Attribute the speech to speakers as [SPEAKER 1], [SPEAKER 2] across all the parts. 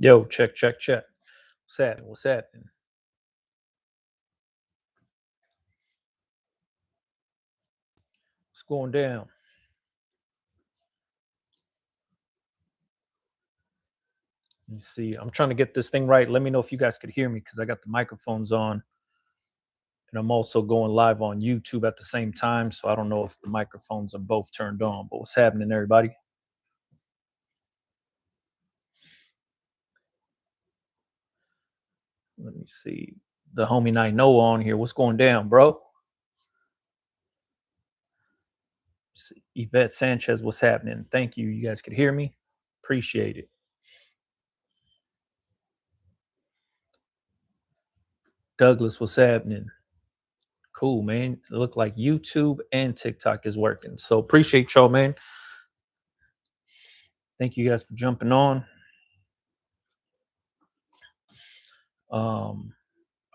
[SPEAKER 1] Yo, check, check, check. What's happening? What's happening? What's going down? Let me see. I'm trying to get this thing right. Let me know if you guys could hear me because I got the microphones on and I'm also going live on YouTube at the same time. So I don't know if the microphones are both turned on. But what's happening, everybody? Let me see. The homie Night Noah on here. What's going down, bro? Yvette Sanchez, what's happening? Thank you. You guys could hear me. Appreciate it. Douglas, what's happening? Cool, man. It look like YouTube and TikTok is working. So appreciate y'all, man. Thank you guys for jumping on. Um,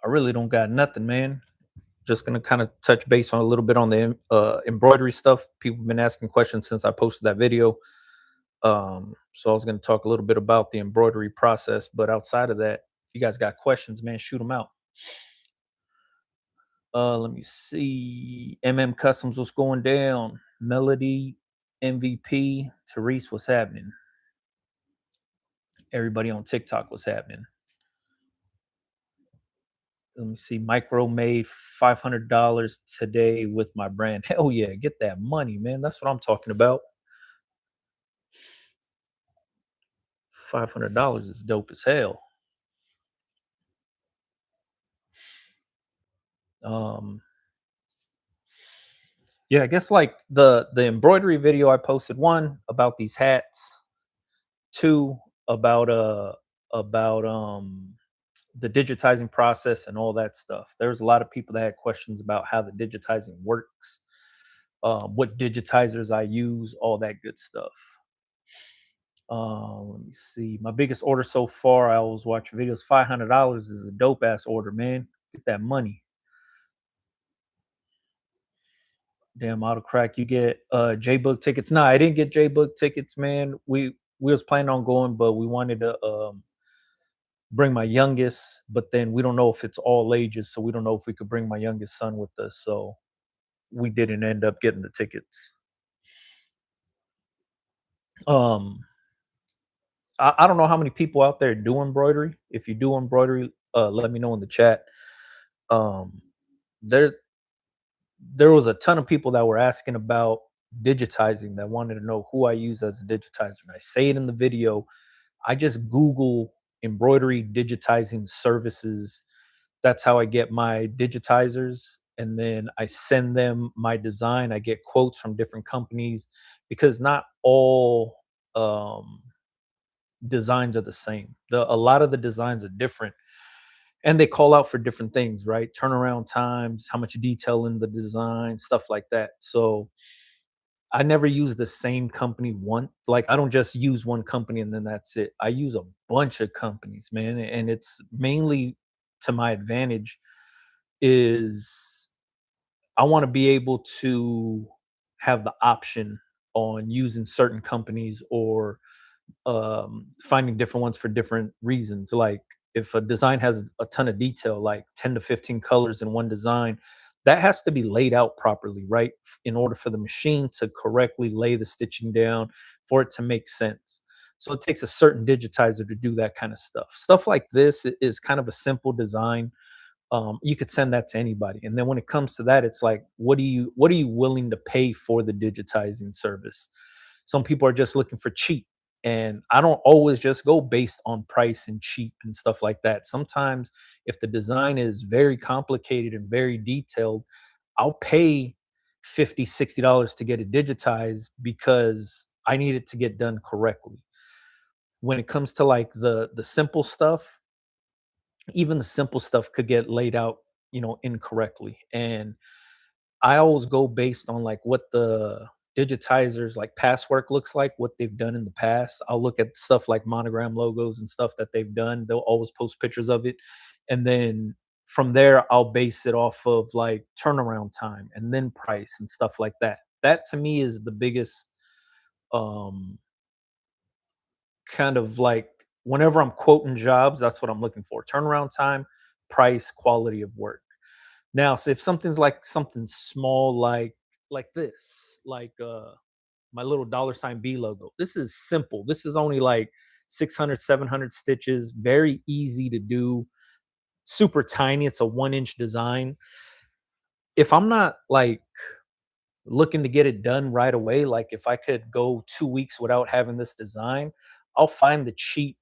[SPEAKER 1] I really don't got nothing, man. Just gonna kind of touch base on a little bit on the embroidery stuff. People have been asking questions since I posted that video. So I was gonna talk a little bit about the embroidery process, but outside of that, if you guys got questions, man, shoot them out. Let me see. Customs, what's going down? Melody, MVP, Therese, what's happening? Everybody on TikTok, what's happening? Let me see. Micro made $500 today with my brand. Hell yeah, get that money, man. That's what I'm talking about. $500 is dope as hell. Um, yeah, I guess like the embroidery video I posted, one about these hats, two about the digitizing process and all that stuff. There's a lot of people that had questions about how the digitizing works, what digitizers I use, all that good stuff. Let me see. My biggest order so far, I was watching videos. $500 is a dope ass order, man. Get that money. Damn, auto crack. You get J Book tickets. Nah, I didn't get J Book tickets, man. We was planning on going, but we wanted to bring my youngest. But then we don't know if it's all ages, so we don't know if we could bring my youngest son with us. So we didn't end up getting the tickets. Um, I don't know how many people out there do embroidery. If you do embroidery, let me know in the chat. Um, there there was a ton of people that were asking about digitizing that wanted to know who I use as a digitizer. And I say it in the video. I just Google embroidery digitizing services. That's how I get my digitizers. And then I send them my design. I get quotes from different companies because not all designs are the same. A lot of the designs are different and they call out for different things, right? Turnaround times, how much detail in the design, stuff like that. So I never use the same company one. Like I don't just use one company and then that's it. I use a bunch of companies, man, and it's mainly to my advantage is I want to be able to have the option on using certain companies or finding different ones for different reasons. Like if a design has a ton of detail, like 10 to 15 colors in one design, that has to be laid out properly, right? In order for the machine to correctly lay the stitching down for it to make sense. So it takes a certain digitizer to do that kind of stuff. Stuff like this is kind of a simple design. You could send that to anybody. And then when it comes to that, it's like, what are you willing to pay for the digitizing service? Some people are just looking for cheap. And I don't always just go based on price and cheap and stuff like that. Sometimes if the design is very complicated and very detailed, I'll pay 50, $60 to get it digitized because I need it to get done correctly. When it comes to like the simple stuff, even the simple stuff could get laid out, incorrectly. And I always go based on like what the digitizers like past work looks like, what they've done in the past. I'll look at stuff like monogram logos and stuff that they've done. They'll always post pictures of it. And then from there, I'll base it off of like turnaround time and then price and stuff like that. That to me is the biggest um kind of like whenever I'm quoting jobs, that's what I'm looking for. Turnaround time, price, quality of work. Now, so if something's like something small like this, like my little dollar sign B logo. This is simple. This is only like 600, 700 stitches, very easy to do, super tiny. It's a 1 inch design. If I'm not like looking to get it done right away, like if I could go 2 weeks without having this design, I'll find the cheap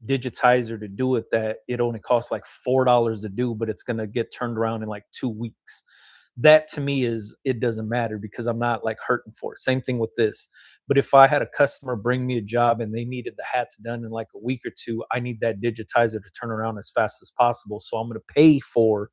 [SPEAKER 1] digitizer to do it that it only costs like $4 to do, but it's gonna get turned around in like 2 weeks. That to me is it doesn't matter because I'm not like hurting for it. Same thing with this. But if I had a customer bring me a job and they needed the hats done in like a week or two, I need that digitizer to turn around as fast as possible. So I'm gonna pay for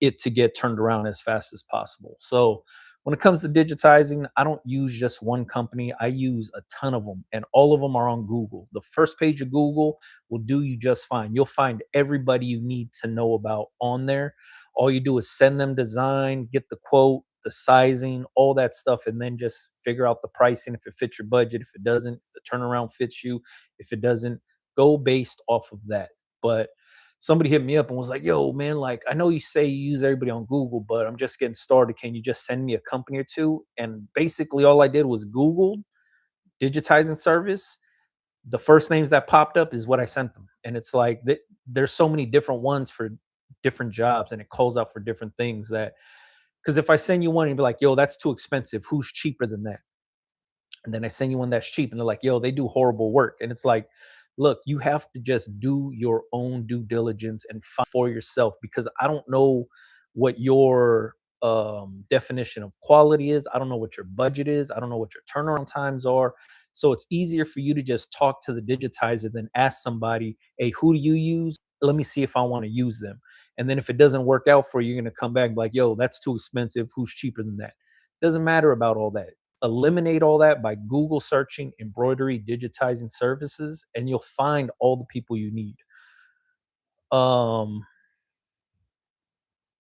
[SPEAKER 1] it to get turned around as fast as possible. So when it comes to digitizing, I don't use just one company. I use a ton of them, and all of them are on Google. The first page of Google will do you just fine. You'll find everybody you need to know about on there. All you do is send them design, get the quote, the sizing, all that stuff, and then just figure out the pricing if it fits your budget. If it doesn't, if the turnaround fits you, if it doesn't, go based off of that. But somebody hit me up and was like, "Yo, man, like I know you say you use everybody on Google, but I'm just getting started. Can you just send me a company or two?" And basically, all I did was Googled digitizing service. The first names that popped up is what I sent them, and it's like there's so many different ones for different jobs, and it calls out for different things. That because if I send you one and be like, "Yo, that's too expensive. Who's cheaper than that?" And then I send you one that's cheap, and they're like, "Yo, they do horrible work." And it's like, look, you have to just do your own due diligence and find for yourself because I don't know what your definition of quality is. I don't know what your budget is. I don't know what your turnaround times are. So it's easier for you to just talk to the digitizer than ask somebody, "Hey, who do you use? Let me see if I want to use them." And then if it doesn't work out for you, you're gonna come back and be like, "Yo, that's too expensive. Who's cheaper than that?" Doesn't matter about all that. Eliminate all that by Google searching embroidery digitizing services, and you'll find all the people you need. Um,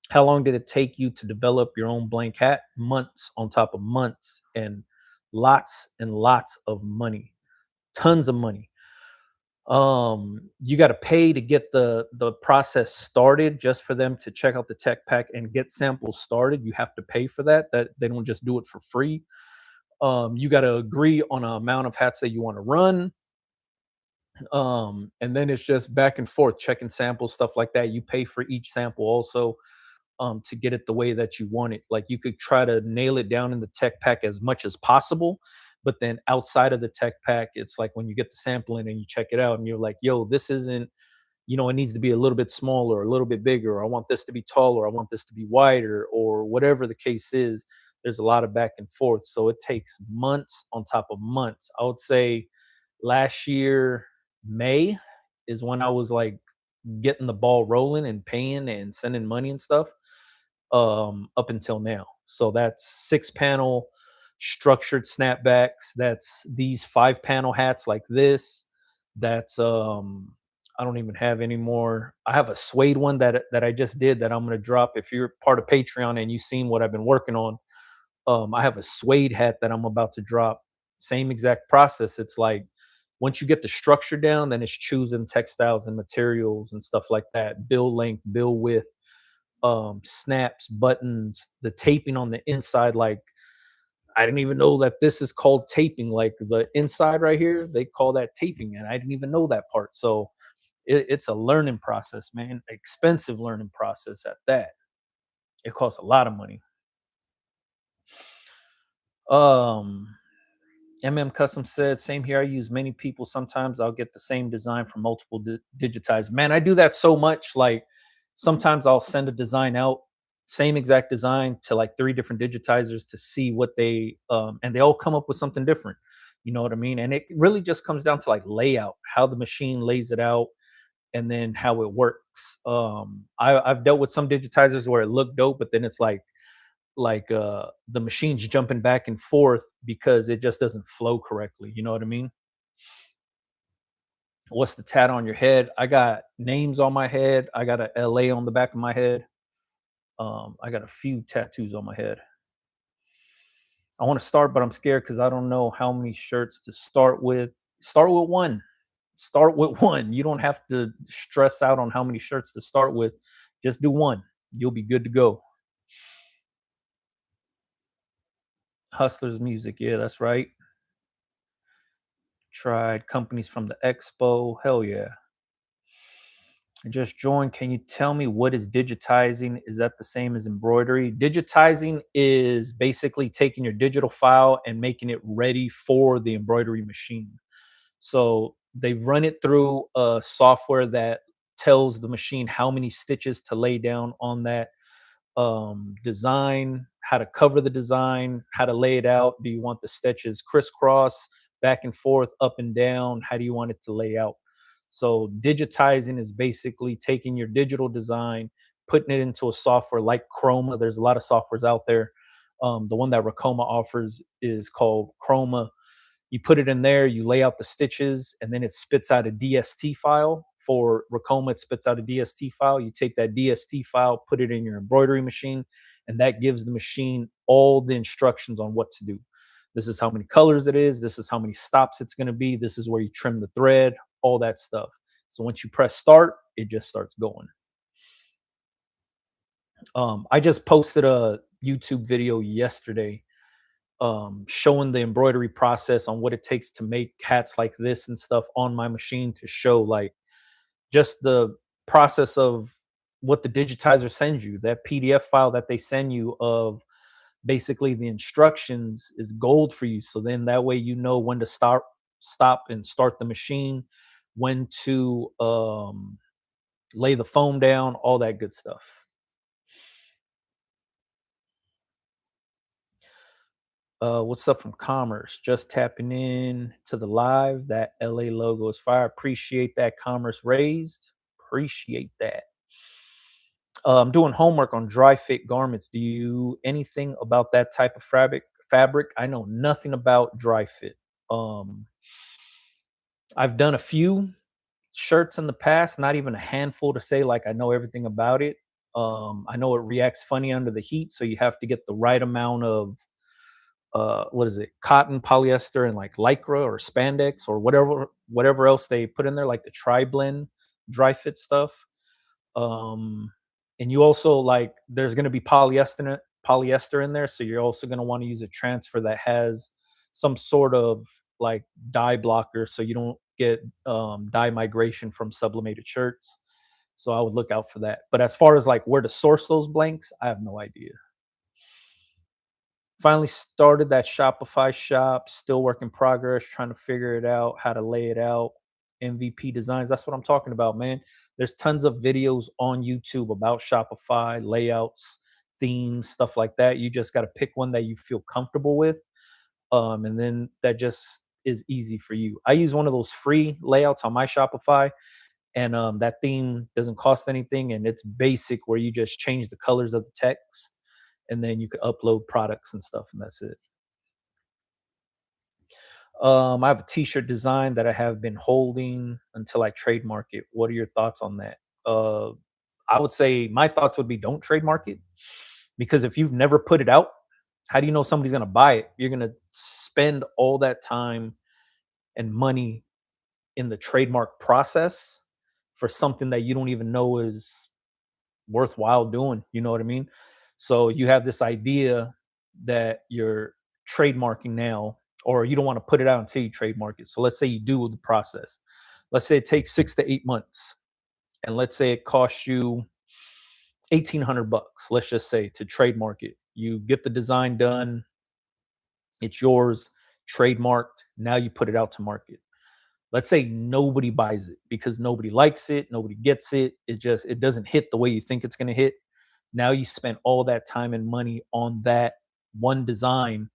[SPEAKER 1] how long did it take you to develop your own blank hat? Months on top of months, and lots of money, tons of money. You got to pay to get the process started just for them to check out the tech pack and get samples started. You have to pay for that. That they don't just do it for free. You got to agree on an amount of hats that you want to run. And then it's just back and forth checking samples, stuff like that. You pay for each sample also, to get it the way that you want it. Like you could try to nail it down in the tech pack as much as possible, but then outside of the tech pack, it's like when you get the sample in and you check it out and you're like, "Yo, this isn't, it needs to be a little bit smaller, a little bit bigger, or I want this to be taller, I want this to be wider," or whatever the case is. There's a lot of back and forth. So it takes months on top of months. I would say last year, May is when I was like getting the ball rolling and paying and sending money and stuff, up until now. So that's 6 panel structured snapbacks. That's these 5 panel hats like this. That's I don't even have any more. I have a suede one that I just did that I'm gonna drop. If you're part of Patreon and you've seen what I've been working on, I have a suede hat that I'm about to drop. Same exact process. It's like once you get the structure down, then it's choosing textiles and materials and stuff like that. Bill length, bill width, snaps, buttons, the taping on the inside. Like I didn't even know that this is called taping. Like the inside right here, they call that taping, and I didn't even know that part. So it's a learning process, man. Expensive learning process at that. It costs a lot of money. Um, Custom said, "Same here. I use many people. Sometimes I'll get the same design from multiple digitized." Man, I do that so much. Like sometimes I'll send a design out, same exact design to like 3 different digitizers to see what and they all come up with something different. You know what I mean? And it really just comes down to like layout, how the machine lays it out, and then how it works. I've dealt with some digitizers where it looked dope, but then it's like the machine's jumping back and forth because it just doesn't flow correctly. You know what I mean? What's the tat on your head? I got names on my head. I got a LA on the back of my head. I got a few tattoos on my head. I want to start, but I'm scared because I don't know how many shirts to start with. Start with one. Start with one. You don't have to stress out on how many shirts to start with. Just do one. You'll be good to go. Hustlers Music. Yeah, that's right. Tried companies from the expo. Hell yeah. I just joined. Can you tell me what is digitizing? Is that the same as embroidery? Digitizing is basically taking your digital file and making it ready for the embroidery machine. So they run it through a software that tells the machine how many stitches to lay down on that design, how to cover the design, how to lay it out. Do you want the stitches crisscross, back and forth, up and down? How do you want it to lay out? So digitizing is basically taking your digital design, putting it into a software like Chroma. There's a lot of softwares out there. The one that Racoma offers is called Chroma. You put it in there, you lay out the stitches, and then it spits out a DST file. For Racoma, it spits out a DST file. You take that DST file, put it in your embroidery machine, and that gives the machine all the instructions on what to do. This is how many colors it is. This is how many stops it's going to be. This is where you trim the thread, all that stuff. So once you press start, it just starts going. I just posted a YouTube video yesterday showing the embroidery process on what it takes to make hats like this and stuff on my machine to show like just the process of what the digitizer sends you. That PDF file that they send you of basically the instructions is gold for you. So then that way you know when to stop and start the machine, when to lay the foam down, all that good stuff. What's up from Commerce? Just tapping in to the live. That LA logo is fire. Appreciate that, Commerce raised. Appreciate that. I'm doing homework on dry fit garments. Do you anything about that type of Fabric. I know nothing about dry fit. Um, I've done a few shirts in the past, not even a handful to say like I know everything about it. I know it reacts funny under the heat, so you have to get the right amount of what is it, cotton, polyester, and like lycra or spandex or whatever else they put in there, like the tri blend dry fit stuff. um and you also like there's going to be polyester in there, so you're also going to want to use a transfer that has some sort of like dye blocker so you don't get dye migration from sublimated shirts. So I would look out for that. But as far as like where to source those blanks, I have no idea. Finally started that Shopify shop, still work in progress, trying to figure it out, how to lay it out, MVP designs. That's what I'm talking about, man. There's tons of videos on YouTube about Shopify, layouts, themes, stuff like that. You just got to pick one that you feel comfortable with. And then that just is easy for you. I use one of those free layouts on my Shopify, and that theme doesn't cost anything, and it's basic where you just change the colors of the text and then you can upload products and stuff, and that's it. I have a T-shirt design that I have been holding until I trademark it. What are your thoughts on that? I would say my thoughts would be don't trademark it, because if you've never put it out, how do you know somebody's going to buy it? You're going to spend all that time and money in the trademark process for something that you don't even know is worthwhile doing. You know what I mean? So you have this idea that you're trademarking now, or you don't want to put it out until you trademark it. So let's say you do the process. Let's say it takes 6 to 8 months, and let's say it costs you 1,800 bucks. Let's just say to trademark it. You get the design done, it's yours, trademarked. Now you put it out to market. Let's say nobody buys it because nobody likes it, nobody gets it. It doesn't hit the way you think it's going to hit. Now you spent all that time and money on that one design,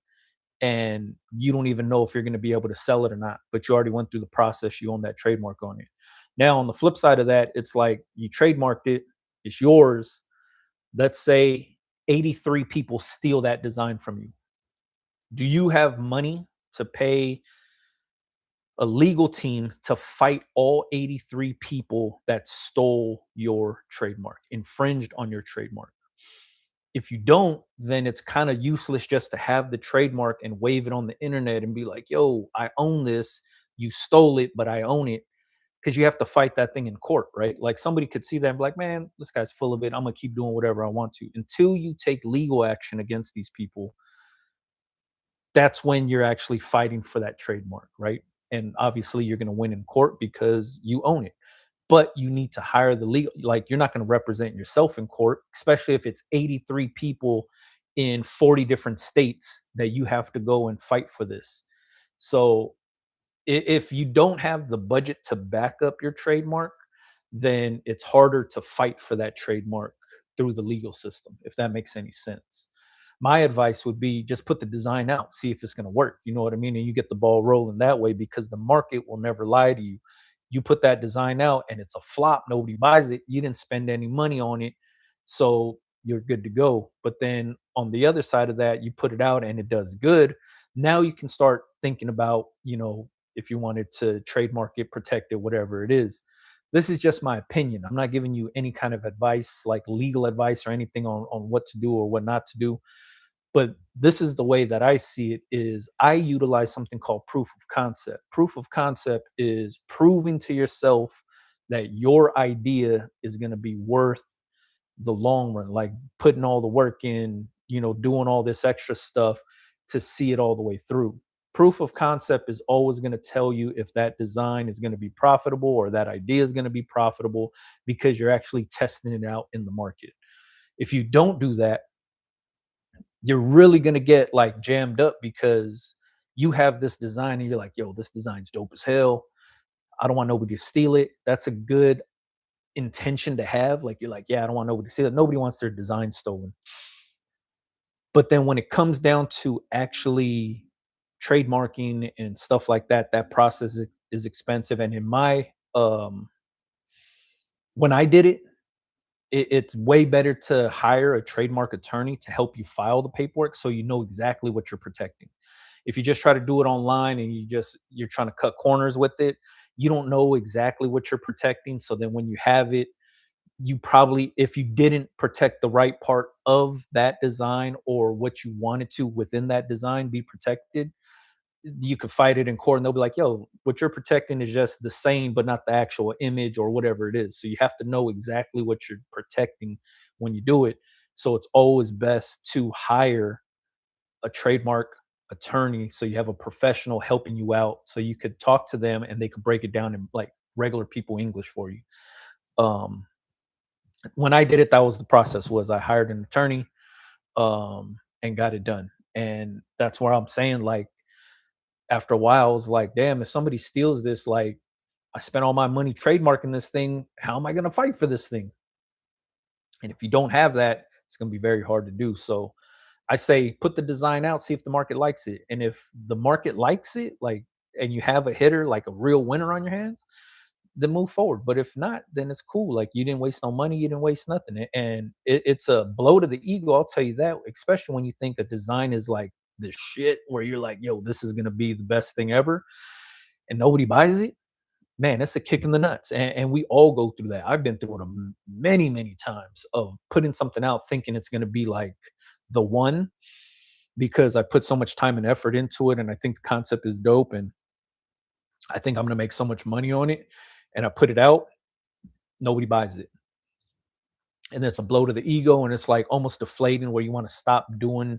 [SPEAKER 1] and you don't even know if you're going to be able to sell it or not, but you already went through the process. You own that trademark on it. Now on the flip side of that, it's like you trademarked it, it's yours. Let's say 83 people steal that design from you. Do you have money to pay a legal team to fight all 83 people that stole your trademark, infringed on your trademark? If you don't, then it's kind of useless just to have the trademark and wave it on the internet and be like, yo, I own this. You stole it, but I own it. because you have to fight that thing in court, right? Like somebody could see that and be like, man, this guy's full of it. I'm gonna keep doing whatever I want to. Until you take legal action against these people, that's when you're actually fighting for that trademark, right? And obviously you're gonna win in court because you own it. But you need to hire the legal, like you're not gonna represent yourself in court, especially if it's 83 people in 40 different states that you have to go and fight for this. So if you don't have the budget to back up your trademark, then it's harder to fight for that trademark through the legal system, if that makes any sense. My advice would be just put the design out, see if it's going to work. You know what I mean? And you get the ball rolling that way because the market will never lie to you. You put that design out and it's a flop, nobody buys it. You didn't spend any money on it. So you're good to go. But then on the other side of that, you put it out and it does good. Now you can start thinking about, if you wanted to trademark it, protect it, whatever it is. This is just my opinion. I'm not giving you any kind of advice, like legal advice or anything on what to do or what not to do. But this is the way that I see it is I utilize something called proof of concept. Proof of concept is proving to yourself that your idea is going to be worth the long run, like putting all the work in, doing all this extra stuff to see it all the way through. Proof of concept is always going to tell you if that design is going to be profitable or that idea is going to be profitable because you're actually testing it out in the market. If you don't do that, you're really going to get like jammed up because you have this design and you're like, yo, this design's dope as hell. I don't want nobody to steal it. That's a good intention to have. Like, you're like, yeah, I don't want nobody to steal it. Nobody wants their design stolen. But then when it comes down to actually trademarking and stuff like that, that process is expensive. And in my when I did it, it's way better to hire a trademark attorney to help you file the paperwork so you know exactly what you're protecting. If you just try to do it online and you're trying to cut corners with it, you don't know exactly what you're protecting. So then when you have it, you probably, if you didn't protect the right part of that design or what you wanted to within that design be protected, you could fight it in court and they'll be like, yo, what you're protecting is just the same, but not the actual image or whatever it is. So you have to know exactly what you're protecting when you do it. So it's always best to hire a trademark attorney so you have a professional helping you out so you could talk to them and they could break it down in like regular people English for you. Um, when I did it, that was the process was I hired an attorney and got it done. And that's where I'm saying like after a while, I was like, damn, if somebody steals this, like I spent all my money trademarking this thing, how am I gonna fight for this thing? And if you don't have that, it's gonna be very hard to do. So I say put the design out, see if the market likes it. And if the market likes it, like and you have a hitter, like a real winner on your hands, then move forward. But if not, then it's cool. Like you didn't waste no money, you didn't waste nothing. And it's a blow to the ego, I'll tell you that, especially when you think a design is like the shit where you're like, yo, this is gonna be the best thing ever, and nobody buys it. Man, it's a kick in the nuts. And we all go through that. I've been through it many, many times of putting something out thinking it's gonna be like the one because I put so much time and effort into it and I think the concept is dope and I think I'm gonna make so much money on it. And I put it out, nobody buys it. And it's a blow to the ego, and it's like almost deflating where you want to stop doing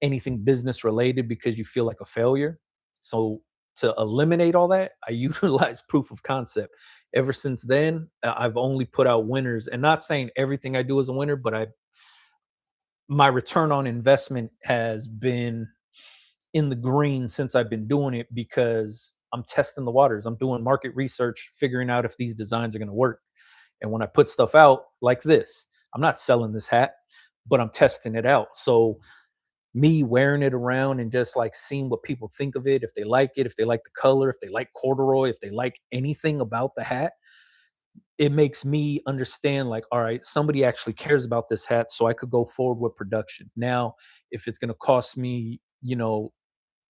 [SPEAKER 1] anything business related because you feel like a failure. So to eliminate all that, I utilize proof of concept. Ever since then, I've only put out winners, and not saying everything I do is a winner, but I my return on investment has been in the green since I've been doing it because I'm testing the waters. I'm doing market research, figuring out if these designs are going to work. And when I put stuff out like this, I'm not selling this hat, but I'm testing it out. So me wearing it around and just like seeing what people think of it, if they like it, if they like the color, if they like corduroy, if they like anything about the hat, it makes me understand like, all right, somebody actually cares about this hat. So I could go forward with production. Now, if it's going to cost me,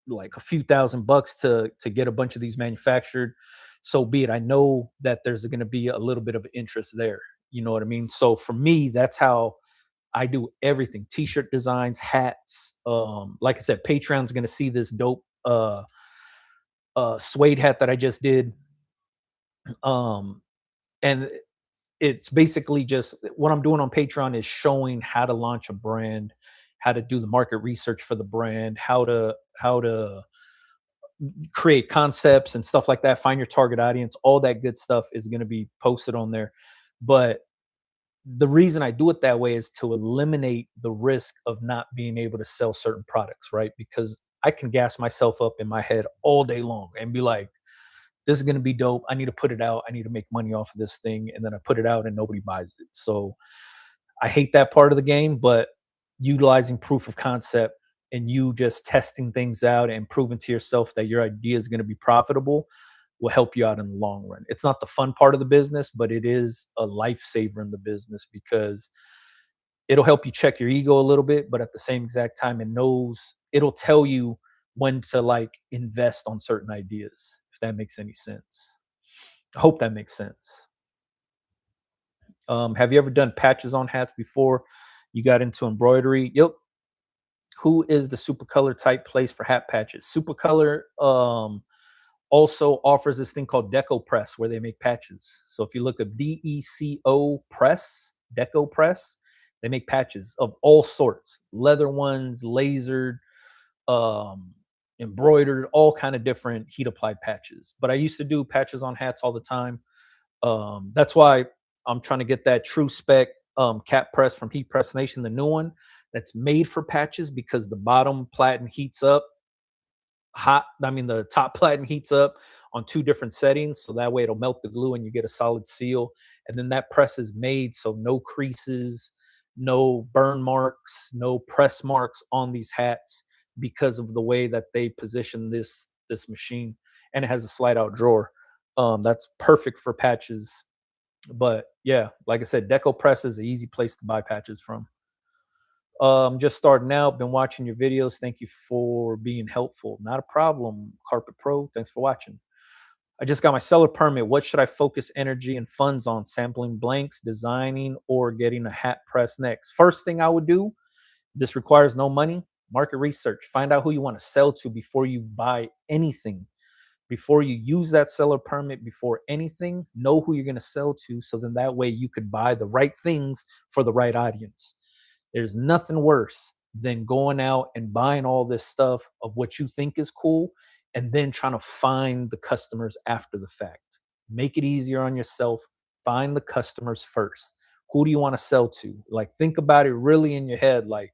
[SPEAKER 1] like a few $1,000 to get a bunch of these manufactured, so be it. I know that there's going to be a little bit of interest there. You know what I mean? So for me, that's how I do everything: t-shirt designs, hats. Like I said, Patreon's going to see this dope suede hat that I just did. Um, and it's basically just what I'm doing on Patreon is showing how to launch a brand, how to do the market research for the brand, how to create concepts and stuff like that, find your target audience, all that good stuff is going to be posted on there. But the reason I do it that way is to eliminate the risk of not being able to sell certain products, right? Because I can gas myself up in my head all day long and be like, this is going to be dope. I need to put it out. I need to make money off of this thing. And then I put it out and nobody buys it. So I hate that part of the game, but utilizing proof of concept and you just testing things out and proving to yourself that your idea is going to be profitable will help you out in the long run. It's not the fun part of the business, but it is a lifesaver in the business because it'll help you check your ego a little bit, but at the same exact time, it'll tell you when to like invest on certain ideas, if that makes any sense. I hope that makes sense. Have you ever done patches on hats before you got into embroidery? Yep. Who is the Supercolor type place for hat patches? Supercolor also offers this thing called Deco Press where they make patches. So if you look at DECO Press, Deco Press, they make patches of all sorts, leather ones, lasered, um, embroidered, all kind of different heat applied patches. But I used to do patches on hats all the time. That's why I'm trying to get that true spec cap press from Heat Press Nation, the new one that's made for patches because the bottom platen heats up the top platen heats up on two different settings. So that way it'll melt the glue and you get a solid seal. And then that press is made so no creases, no burn marks, no press marks on these hats because of the way that they position this machine. And it has a slide out drawer. That's perfect for patches. But yeah, like I said, Deco Press is an easy place to buy patches from. Just starting out, been watching your videos. Thank you for being helpful. Not a problem, Carpet Pro. Thanks for watching. I just got my seller permit. What should I focus energy and funds on? Sampling blanks, designing, or getting a hat press next? First thing I would do, this requires no money. Market research. Find out who you want to sell to before you buy anything. Before you use that seller permit, before anything, know who you're going to sell to. So then that way you could buy the right things for the right audience. There's nothing worse than going out and buying all this stuff of what you think is cool and then trying to find the customers after the fact. Make it easier on yourself. Find the customers first. Who do you want to sell to? Like, think about it really in your head. Like,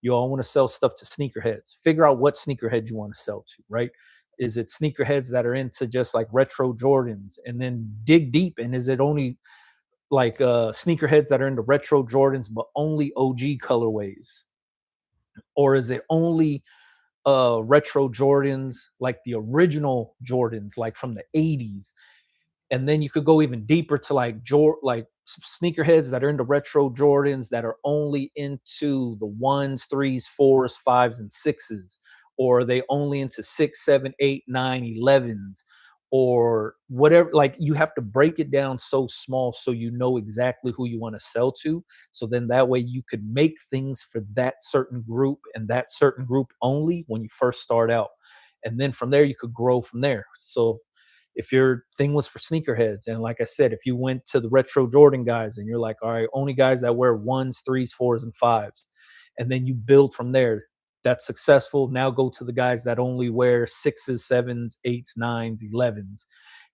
[SPEAKER 1] you all want to sell stuff to sneakerheads. Figure out what sneakerhead you want to sell to, right? Is it sneakerheads that are into just like retro Jordans? And then dig deep. And is it only like sneakerheads that are into retro Jordans, but only OG colorways? Or is it only retro Jordans, like the original Jordans, like from the 80s? And then you could go even deeper to like sneakerheads that are into retro Jordans that are only into the ones, threes, fours, fives, and sixes, or are they only into six, seven, eight, nine, 11s, or whatever. Like, you have to break it down so small so you know exactly who you want to sell to. So then that way you could make things for that certain group and that certain group only when you first start out. And then from there you could grow from there. So if your thing was for sneakerheads, and like I said, if you went to the retro Jordan guys and you're like, all right, only guys that wear ones, threes, fours, and fives, and then you build from there, that's successful. Now go to the guys that only wear sixes, sevens, eights, nines, 11s,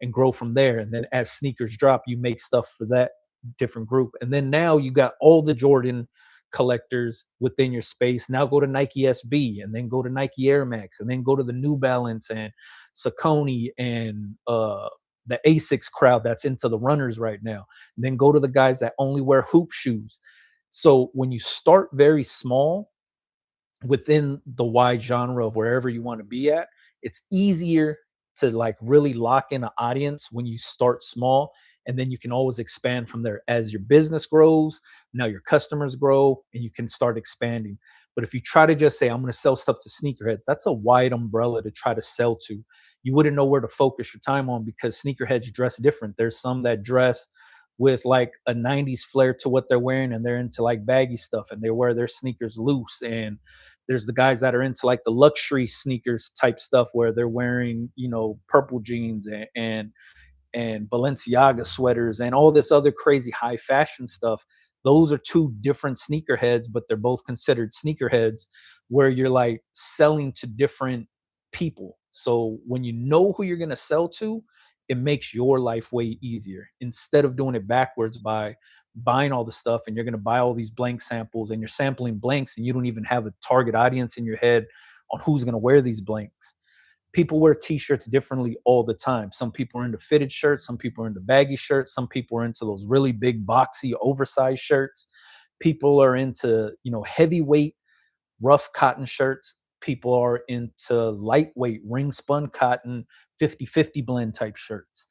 [SPEAKER 1] and grow from there. And then as sneakers drop, you make stuff for that different group. And then now you got all the Jordan collectors within your space. Now go to Nike SB, and then go to Nike Air Max, and then go to the New Balance and Saucony and the Asics crowd that's into the runners right now. And then go to the guys that only wear hoop shoes. So when you start very small within the wide genre of wherever you want to be at, it's easier to like really lock in an audience when you start small, and then you can always expand from there as your business grows. Now your customers grow and you can start expanding. But if you try to just say, I'm going to sell stuff to sneakerheads, that's a wide umbrella to try to sell to. You wouldn't know where to focus your time on because sneakerheads dress different. There's some that dress with like a 90s flair to what they're wearing, and they're into like baggy stuff and they wear their sneakers loose. And there's the guys that are into like the luxury sneakers type stuff where they're wearing, purple jeans and and Balenciaga sweaters and all this other crazy high fashion stuff. Those are two different sneakerheads, but they're both considered sneakerheads, where you're like selling to different people. So when you know who you're going to sell to, it makes your life way easier instead of doing it backwards by buying all the stuff, and you're going to buy all these blank samples and you're sampling blanks and you don't even have a target audience in your head on who's going to wear these blanks. People wear t-shirts differently all the time. Some people are into fitted shirts, some people are into baggy shirts, some people are into those really big boxy oversized shirts. People are into, heavyweight rough cotton shirts. People are into lightweight ring spun cotton 50-50 blend type shirts.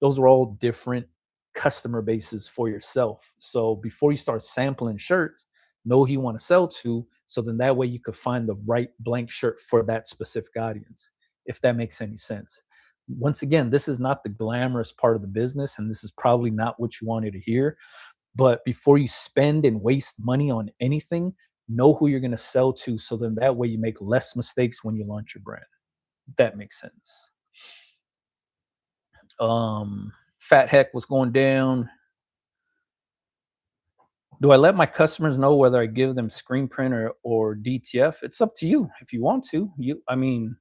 [SPEAKER 1] Those are all different customer bases for yourself. So before you start sampling shirts, know who you want to sell to. So then that way you could find the right blank shirt for that specific audience, if that makes any sense. Once again, this is not the glamorous part of the business, and this is probably not what you wanted to hear. But before you spend and waste money on anything, know who you're going to sell to. So then that way you make less mistakes when you launch your brand. If that makes sense. Fat Heck was going down. Do I let my customers know whether I give them screen print or DTF? It's up to you if you want to. I mean,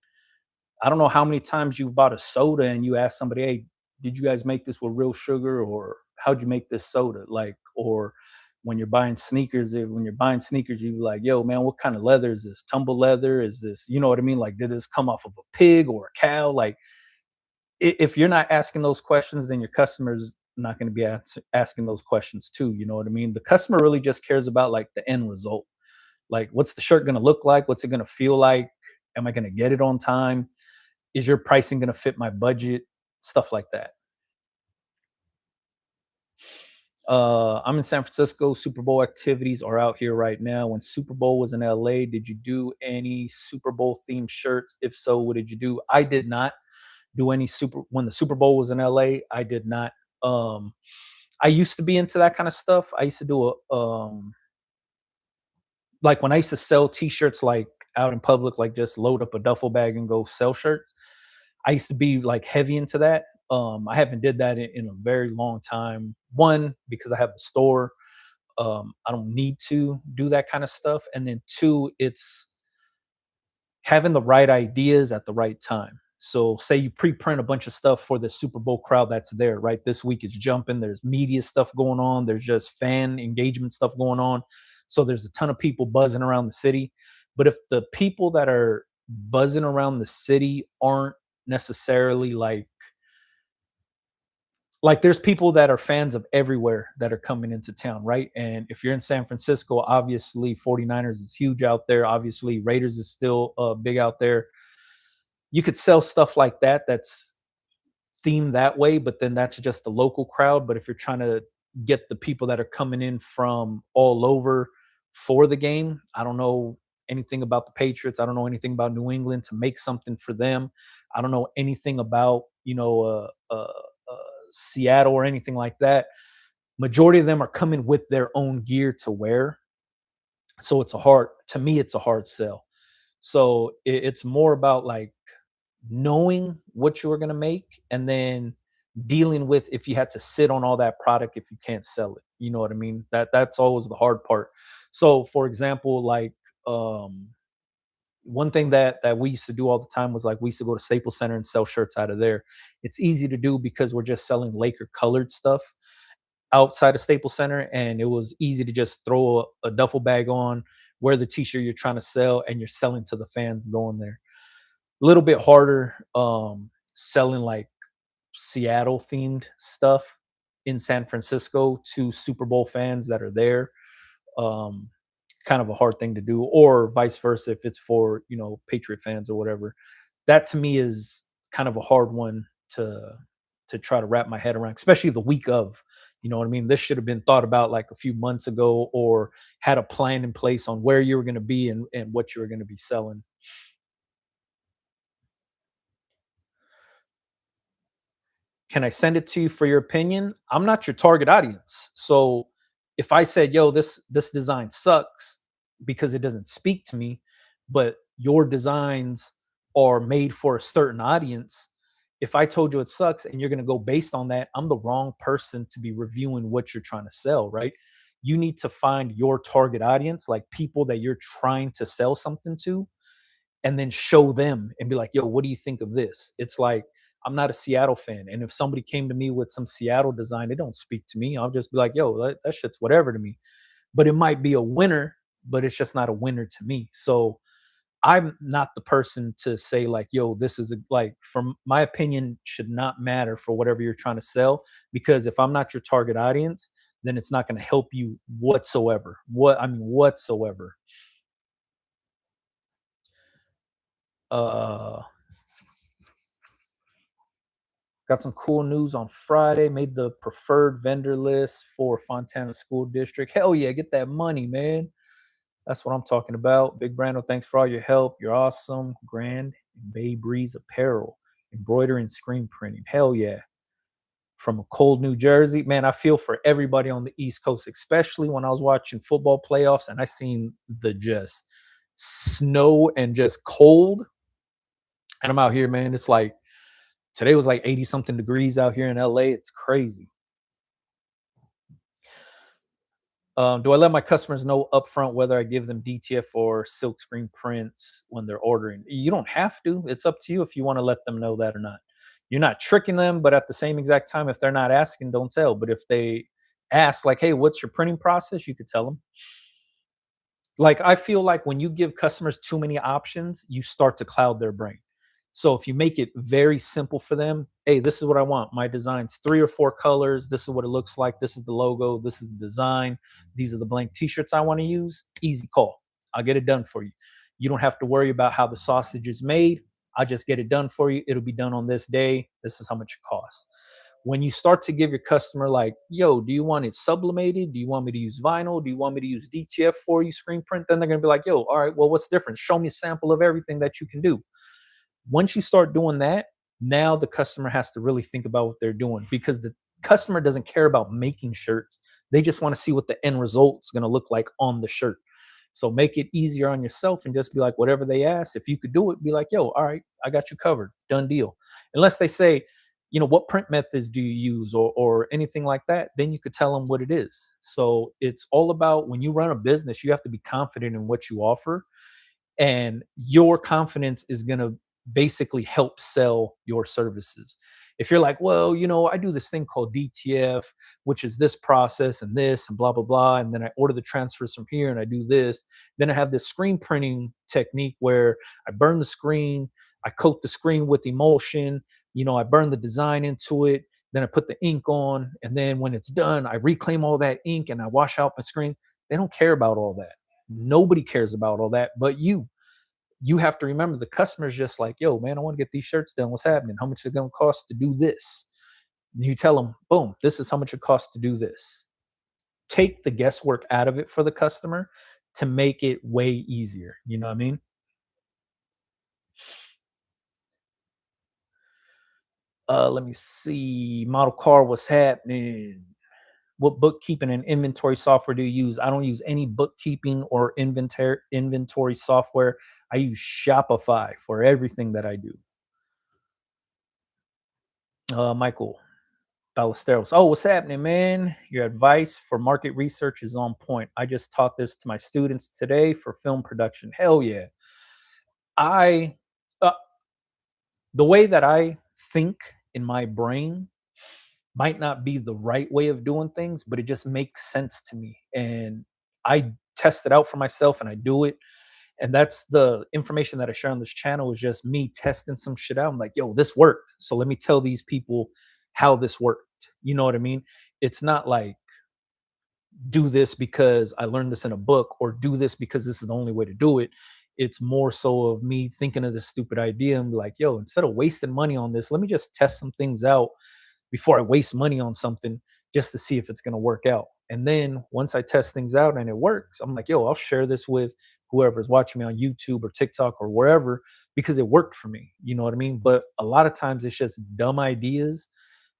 [SPEAKER 1] I don't know how many times you've bought a soda and you ask somebody, "Hey, did you guys make this with real sugar, or how'd you make this soda?" Like, or when you're buying sneakers, you be like, "Yo, man, what kind of leather is this? Tumble leather? Is this, you know what I mean? Like, did this come off of a pig or a cow?" Like, if you're not asking those questions, then your customers not going to be asking those questions too. You know what I mean? The customer really just cares about like the end result. Like, what's the shirt going to look like? What's it going to feel like? Am I going to get it on time? Is your pricing going to fit my budget? Stuff like that. I'm in San Francisco. Super Bowl activities are out here right now. When Super Bowl was in LA, did you do any Super Bowl themed shirts? If so, what did you do? I did not do any super when the Super Bowl was in LA. I did not. Um, I used to be into that kind of stuff. I used to do like when I used to sell T-shirts like out in public, like just load up a duffel bag and go sell shirts. I used to be like heavy into that. I haven't did that in a very long time. One, because I have the store. I don't need to do that kind of stuff. And then two, it's having the right ideas at the right time. So say you pre-print a bunch of stuff for the Super Bowl crowd that's there, right? This week it's jumping. There's media stuff going on. There's just fan engagement stuff going on. So there's a ton of people buzzing around the city. But if the people that are buzzing around the city aren't necessarily like there's people that are fans of everywhere that are coming into town, right? And if you're in San Francisco, obviously 49ers is huge out there. Obviously Raiders is still big out there. You could sell stuff like that that's themed that way, but then that's just the local crowd. But if you're trying to get the people that are coming in from all over for the game, I don't know anything about the Patriots. I don't know anything about New England to make something for them. I don't know anything about, Seattle or anything like that. Majority of them are coming with their own gear to wear. So to me, it's a hard sell. So it's more about like knowing what you were going to make, and then dealing with if you had to sit on all that product if you can't sell it. You know what I mean? That's always the hard part. So for example, like one thing that we used to do all the time was like we used to go to Staples Center and sell shirts out of there. It's easy to do because we're just selling Laker colored stuff outside of Staples Center, and it was easy to just throw a duffel bag on, wear the t-shirt you're trying to sell, and you're selling to the fans going there. A little bit harder selling like Seattle themed stuff in San Francisco to Super Bowl fans that are there. Um, Kind of a hard thing to do, or vice versa if it's for, Patriot fans or whatever. That to me is kind of a hard one to try to wrap my head around, especially the week of. You know what I mean? This should have been thought about like a few months ago, or had a plan in place on where you were going to be and what you were going to be selling. Can I send it to you for your opinion? I'm not your target audience. So if I said, "Yo, this design sucks because it doesn't speak to me," but your designs are made for a certain audience, if I told you it sucks and you're going to go based on that, I'm the wrong person to be reviewing what you're trying to sell, right? You need to find your target audience, like people that you're trying to sell something to, and then show them and be like, yo, what do you think of this? It's like, I'm not a Seattle fan. And if somebody came to me with some Seattle design, they don't speak to me. I'll just be like, yo, that shit's whatever to me. But it might be a winner, but it's just not a winner to me. So I'm not the person to say like, yo, this is a, like, from my opinion, should not matter for whatever you're trying to sell. Because if I'm not your target audience, then it's not going to help you whatsoever. Whatsoever. Uh, got some cool news on Friday. Made the preferred vendor list for Fontana School District. Hell yeah, get that money, man. That's what I'm talking about. Big Brando, thanks for all your help. You're awesome. Grand and Bay Breeze Apparel, embroidery and screen printing. Hell yeah. From a cold New Jersey, man, I feel for everybody on the East Coast, especially when I was watching football playoffs and I seen the just snow and just cold. And I'm out here, man. It's like today was like 80 something degrees out here in LA. It's crazy. Do I let my customers know upfront whether I give them DTF or silk screen prints when they're ordering? You don't have to. It's up to you if you want to let them know that or not. You're not tricking them, but at the same exact time, if they're not asking, don't tell. But if they ask, like, hey, what's your printing process? You could tell them. Like, I feel like when you give customers too many options, you start to cloud their brain. So if you make it very simple for them, hey, this is what I want. My design's 3 or 4 colors. This is what it looks like. This is the logo. This is the design. These are the blank t-shirts I want to use. Easy call. I'll get it done for you. You don't have to worry about how the sausage is made. I'll just get it done for you. It'll be done on this day. This is how much it costs. When you start to give your customer like, yo, do you want it sublimated? Do you want me to use vinyl? Do you want me to use DTF for you, screen print? Then they're going to be like, yo, all right, well, what's the difference? Show me a sample of everything that you can do. Once you start doing that, now the customer has to really think about what they're doing, because the customer doesn't care about making shirts. They just want to see what the end result is going to look like on the shirt. So make it easier on yourself and just be like, whatever they ask, if you could do it, be like, yo, all right, I got you covered. Done deal. Unless they say, what print methods do you use, or anything like that, then you could tell them what it is. So it's all about, when you run a business, you have to be confident in what you offer, and your confidence is going to basically help sell your services. If you're like, well, I do this thing called DTF, which is this process and this and blah blah blah, and then I order the transfers from here and I do this, then I have this screen printing technique where I burn the screen, I coat the screen with emulsion, I burn the design into it, then I put the ink on, and then when it's done, I reclaim all that ink and I wash out my screen. They don't care about all that. Nobody cares about all that but you have to remember, the customer's just like, yo, man, I want to get these shirts done. What's happening? How much is it going to cost to do this? And you tell them, boom, this is how much it costs to do this. Take the guesswork out of it for the customer to make it way easier. You know what I mean? Let me see. Model car, what's happening? What bookkeeping and inventory software do you use? I don't use any bookkeeping or inventory software. I use Shopify for everything that I do. Michael Ballesteros. Oh, what's happening, man? Your advice for market research is on point. I just taught this to my students today for film production. Hell yeah. I, uh, the way that I think in my brain might not be the right way of doing things, but it just makes sense to me. And I test it out for myself and I do it. And that's the information that I share on this channel, is just me testing some shit out. I'm like, yo, this worked. So let me tell these people how this worked. You know what I mean? It's not like, do this because I learned this in a book, or do this because this is the only way to do it. It's more so of me thinking of this stupid idea and be like, yo, instead of wasting money on this, let me just test some things out before I waste money on something, just to see if it's going to work out. And then once I test things out and it works, I'm like, yo, I'll share this with whoever's watching me on YouTube or TikTok or wherever, because it worked for me. You know what I mean? But a lot of times it's just dumb ideas,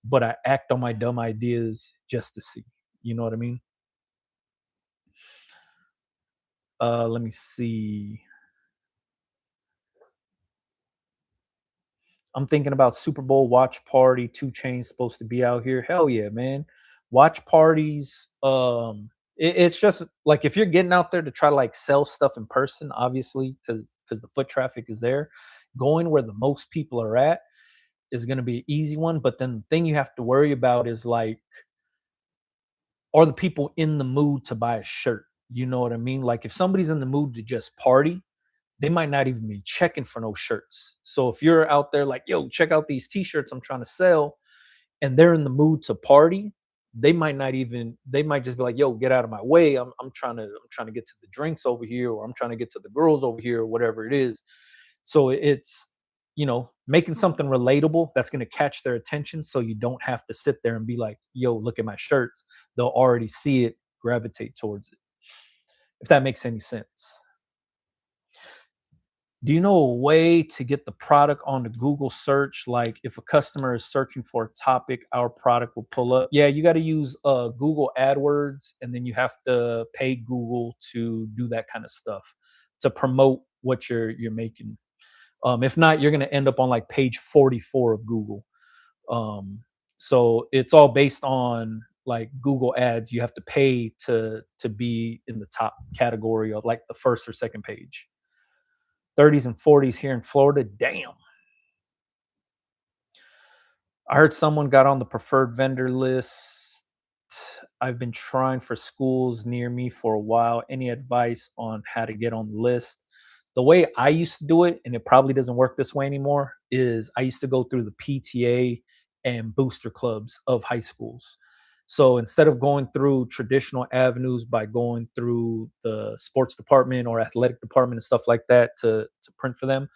[SPEAKER 1] but I act on my dumb ideas just to see. You know what I mean? Let me see. I'm thinking about Super Bowl watch party. 2 Chains supposed to be out here. Hell yeah, man. Watch parties. It's just like if you're getting out there to try to like sell stuff in person, obviously, because the foot traffic is there, going where the most people are at is going to be an easy one. But then the thing you have to worry about is like, are the people in the mood to buy a shirt? You know what I mean? Like if somebody's in the mood to just party, they might not even be checking for no shirts. So if you're out there like, yo, check out these t-shirts I'm trying to sell, and they're in the mood to party, they might just be like, yo, get out of my way. I'm trying to get to the drinks over here, or I'm trying to get to the girls over here, or whatever it is. So it's, making something relatable that's going to catch their attention so you don't have to sit there and be like, yo, look at my shirts. They'll already see it, gravitate towards it. If that makes any sense. Do you know a way to get the product on the Google search? Like if a customer is searching for a topic, our product will pull up. Yeah, you got to use Google AdWords, and then you have to pay Google to do that kind of stuff to promote what you're making. If not, you're going to end up on like page 44 of Google. Um, so it's all based on like Google Ads. You have to pay to be in the top category of like the first or second page. 30s and 40s here in Florida. Damn. I heard someone got on the preferred vendor list. I've been trying for schools near me for a while. Any advice on how to get on the list? The way I used to do it, and it probably doesn't work this way anymore, is I used to go through the PTA and booster clubs of high schools. So instead of going through traditional avenues by going through the sports department or athletic department and stuff like that to print for them,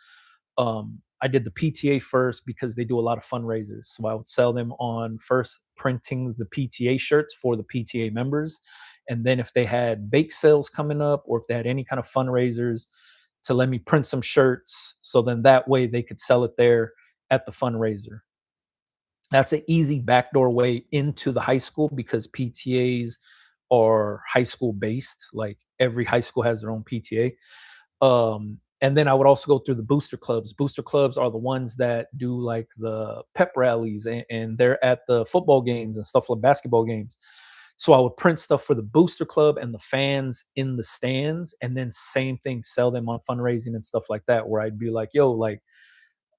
[SPEAKER 1] I did the PTA first because they do a lot of fundraisers. So I would sell them on first printing the PTA shirts for the PTA members. And then if they had bake sales coming up or if they had any kind of fundraisers, to let me print some shirts. So then that way they could sell it there at the fundraiser. That's an easy backdoor way into the high school because PTAs are high school based. Like every high school has their own PTA. And then I would also go through the booster clubs. Booster clubs are the ones that do like the pep rallies, and they're at the football games and stuff like basketball games. So I would print stuff for the booster club and the fans in the stands, and then same thing, sell them on fundraising and stuff like that. Where I'd be like, yo, like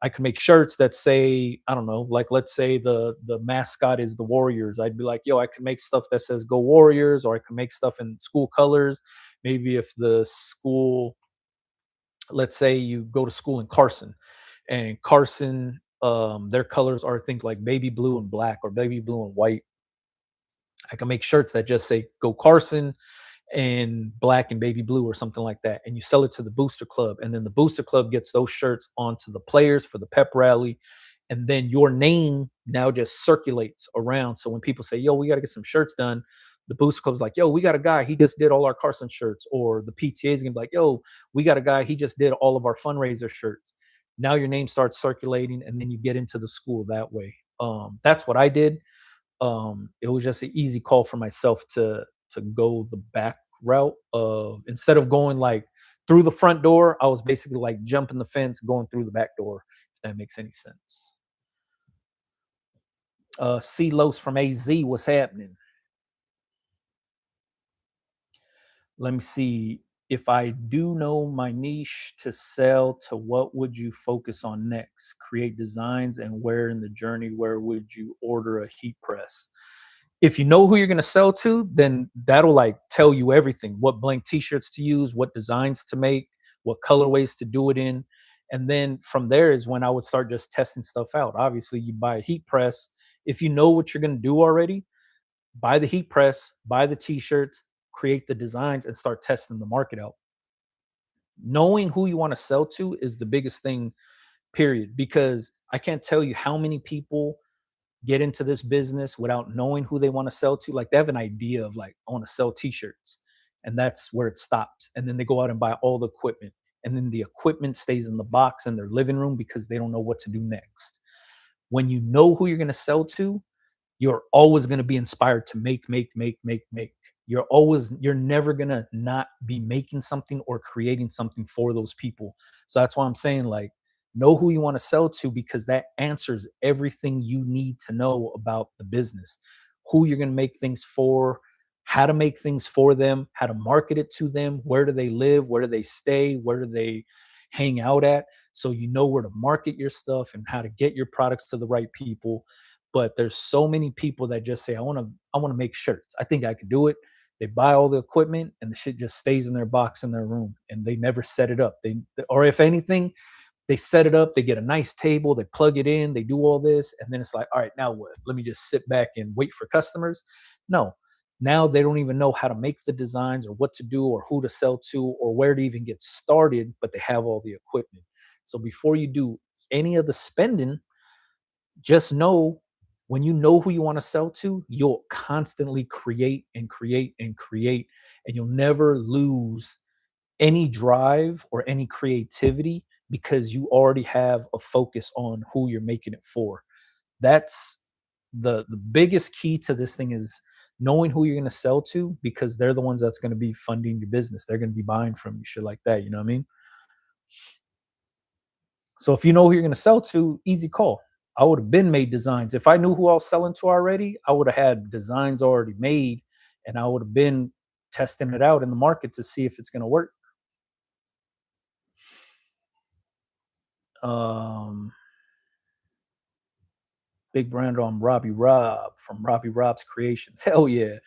[SPEAKER 1] I could make shirts that say, I don't know, like let's say the mascot is the Warriors. I'd be like, yo, I could make stuff that says "Go Warriors," or I could make stuff in school colors. Maybe if the school, let's say you go to school in Carson, and Carson, their colors are things like baby blue and black or baby blue and white. I can make shirts that just say "Go Carson" and black and baby blue or something like that, and you sell it to the booster club, and then the booster club gets those shirts onto the players for the pep rally, and then your name now just circulates around. So when people say, yo, we got to get some shirts done, the booster club's like, yo, we got a guy, he just did all our Carson shirts. Or the PTA is gonna be like, yo, we got a guy, he just did all of our fundraiser shirts. Now your name starts circulating, and then you get into the school that way. That's what I did. It was just an easy call for myself to go the back route of, instead of going like through the front door, I was basically like jumping the fence, going through the back door, if that makes any sense. C Los from AZ, what's happening? Let me see. If I do know my niche to sell to, what would you focus on next? Create designs, and where in the journey, where would you order a heat press? If you know who you're going to sell to, then that'll like tell you everything, what blank t-shirts to use, what designs to make, what colorways to do it in. And then from there is when I would start just testing stuff out. Obviously, you buy a heat press. If you know what you're going to do already, buy the heat press, buy the t-shirts, create the designs, and start testing the market out. Knowing who you want to sell to is the biggest thing, period. Because I can't tell you how many people get into this business without knowing who they want to sell to. Like they have an idea of like, I want to sell t-shirts, and that's where it stops. And then they go out and buy all the equipment. And then the equipment stays in the box in their living room because they don't know what to do next. When you know who you're going to sell to, you're always going to be inspired to make. You're never going to not be making something or creating something for those people. So that's why I'm saying, like, Know who you want to sell to because that answers everything you need to know about the business. Who you're going to make things for, how to make things for them, how to market it to them, where do they live, where do they stay, where do they hang out at, so you know where to market your stuff and how to get your products to the right people. But there's so many people that just say, I want to make shirts. I think I could do it. They buy all the equipment and the shit just stays in their box in their room and they never set it up. They or if anything, they set it up, they get a nice table, they plug it in, they do all this, and then it's like, all right, now what? Let me just sit back and wait for customers. No, now they don't even know how to make the designs or what to do or who to sell to or where to even get started, but they have all the equipment. So before you do any of the spending, just know, when you know who you want to sell to, you'll constantly create and create and create, and you'll never lose any drive or any creativity because you already have a focus on who you're making it for. That's the biggest key to this thing, is knowing who you're going to sell to, because they're the ones that's going to be funding your business. They're going to be buying from you, shit like that. You know what I mean? So if you know who you're going to sell to, easy call. I would have been made designs. If I knew who I was selling to already, I would have had designs already made and I would have been testing it out in the market to see if it's going to work. Um, Big brand on Robbie Rob from Robbie Rob's Creations. Hell yeah.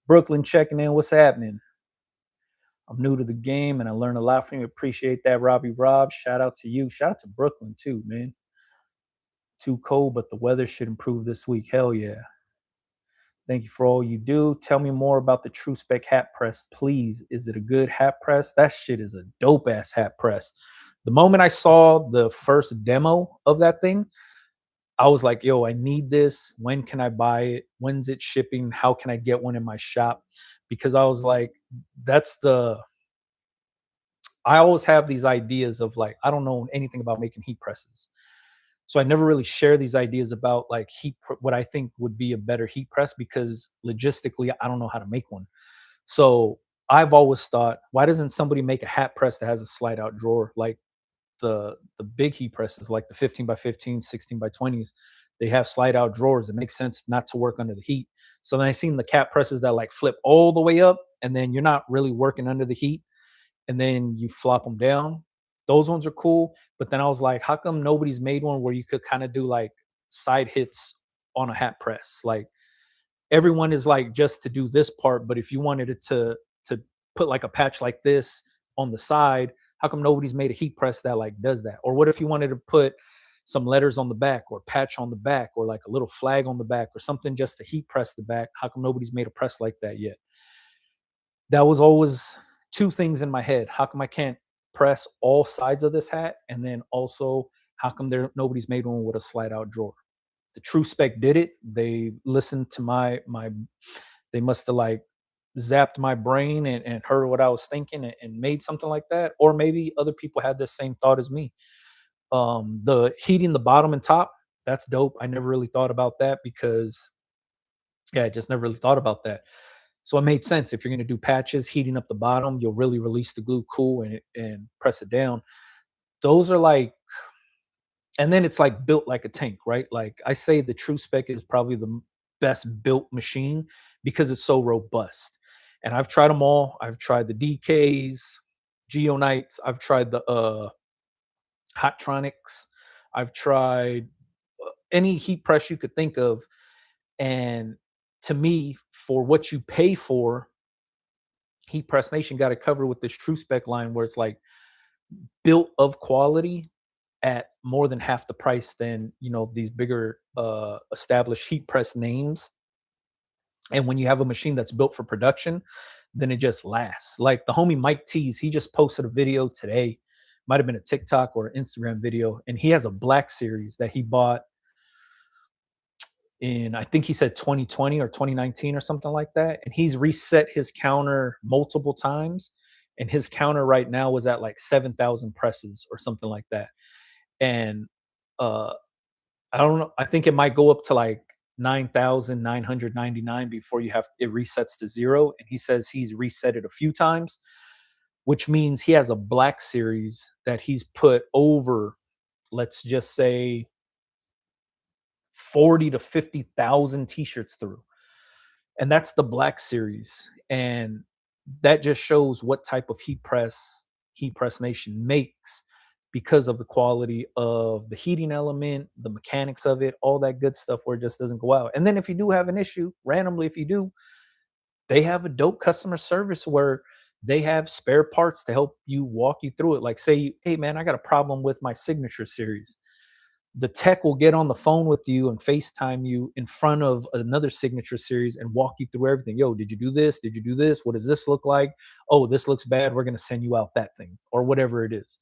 [SPEAKER 1] Brooklyn checking in. What's happening? I'm new to the game and I learned a lot from you. Appreciate that, Robbie Rob. Shout out to you. Shout out to Brooklyn too, man. Too cold, but the weather should improve this week. Hell yeah. Thank you for all you do. Tell me more about the True Spec hat press, please. Is it a good hat press? That shit is a dope ass hat press. The moment I saw the first demo of that thing, I was like, yo, I need this. When can I buy it? When's it shipping? How can I get one in my shop? Because I was like, that's the, I always have these ideas of like, I don't know anything about making heat presses. So I never really share these ideas about like what I think would be a better heat press, because logistically, I don't know how to make one. So I've always thought, why doesn't somebody make a hat press that has a slide out drawer like the big heat presses, like the 15 by 15, 16 by 20s? They have slide out drawers. It makes sense not to work under the heat. So then I seen the cap presses that like flip all the way up, and then you're not really working under the heat, and then you flop them down. Those ones are cool. But then I was like, how come nobody's made one where you could kind of do like side hits on a hat press? Like everyone is like just to do this part, but if you wanted it to put like a patch like this on the side, how come nobody's made a heat press that like does that? Or what if you wanted to put some letters on the back or patch on the back or like a little flag on the back or something just to heat press the back? How come nobody's made a press like that yet? That was always two things in my head. How come I can't press all sides of this hat? And then also, how come nobody's made one with a slide out drawer? The True Spec did it. They listened to my they must have like zapped my brain and heard what I was thinking and made something like that. Or maybe other people had the same thought as me. The heating the bottom and top, that's dope. I never really thought about that because, yeah, I just never really thought about that. So it made sense. If you're going to do patches, heating up the bottom, you'll really release the glue cool and press it down. Those are like, and then it's like built like a tank, right? Like I say, the True Spec is probably the best built machine because it's so robust. And I've tried them all. I've tried the DKs, Geonites. I've tried the Hotronics. I've tried any heat press you could think of. And to me, for what you pay for, Heat Press Nation got it covered with this True Spec line where it's like built of quality at more than half the price than, these bigger established heat press names. And when you have a machine that's built for production, then it just lasts. Like the homie Mike Tees, he just posted a video today, might have been a TikTok or Instagram video, and he has a Black Series that he bought in, I think he said 2020 or 2019 or something like that. And he's reset his counter multiple times. And his counter right now was at like 7,000 presses or something like that. And uh, I don't know. I think it might go up to like 9,999 before it resets to zero. And he says he's reset it a few times, which means he has a Black Series that he's put over let's just say 40 to 50,000 t-shirts through. And that's the Black Series. And that just shows what type of Heat Press Nation makes because of the quality of the heating element, the mechanics of it, all that good stuff where it just doesn't go out. And then if you do have an issue, randomly, if you do, they have a dope customer service where they have spare parts to help you walk you through it. Like, say, hey, man, I got a problem with my Signature Series. The tech will get on the phone with you and FaceTime you in front of another Signature Series and walk you through everything. Yo, did you do this? Did you do this? What does this look like? Oh, this looks bad. We're going to send you out that thing or whatever it is.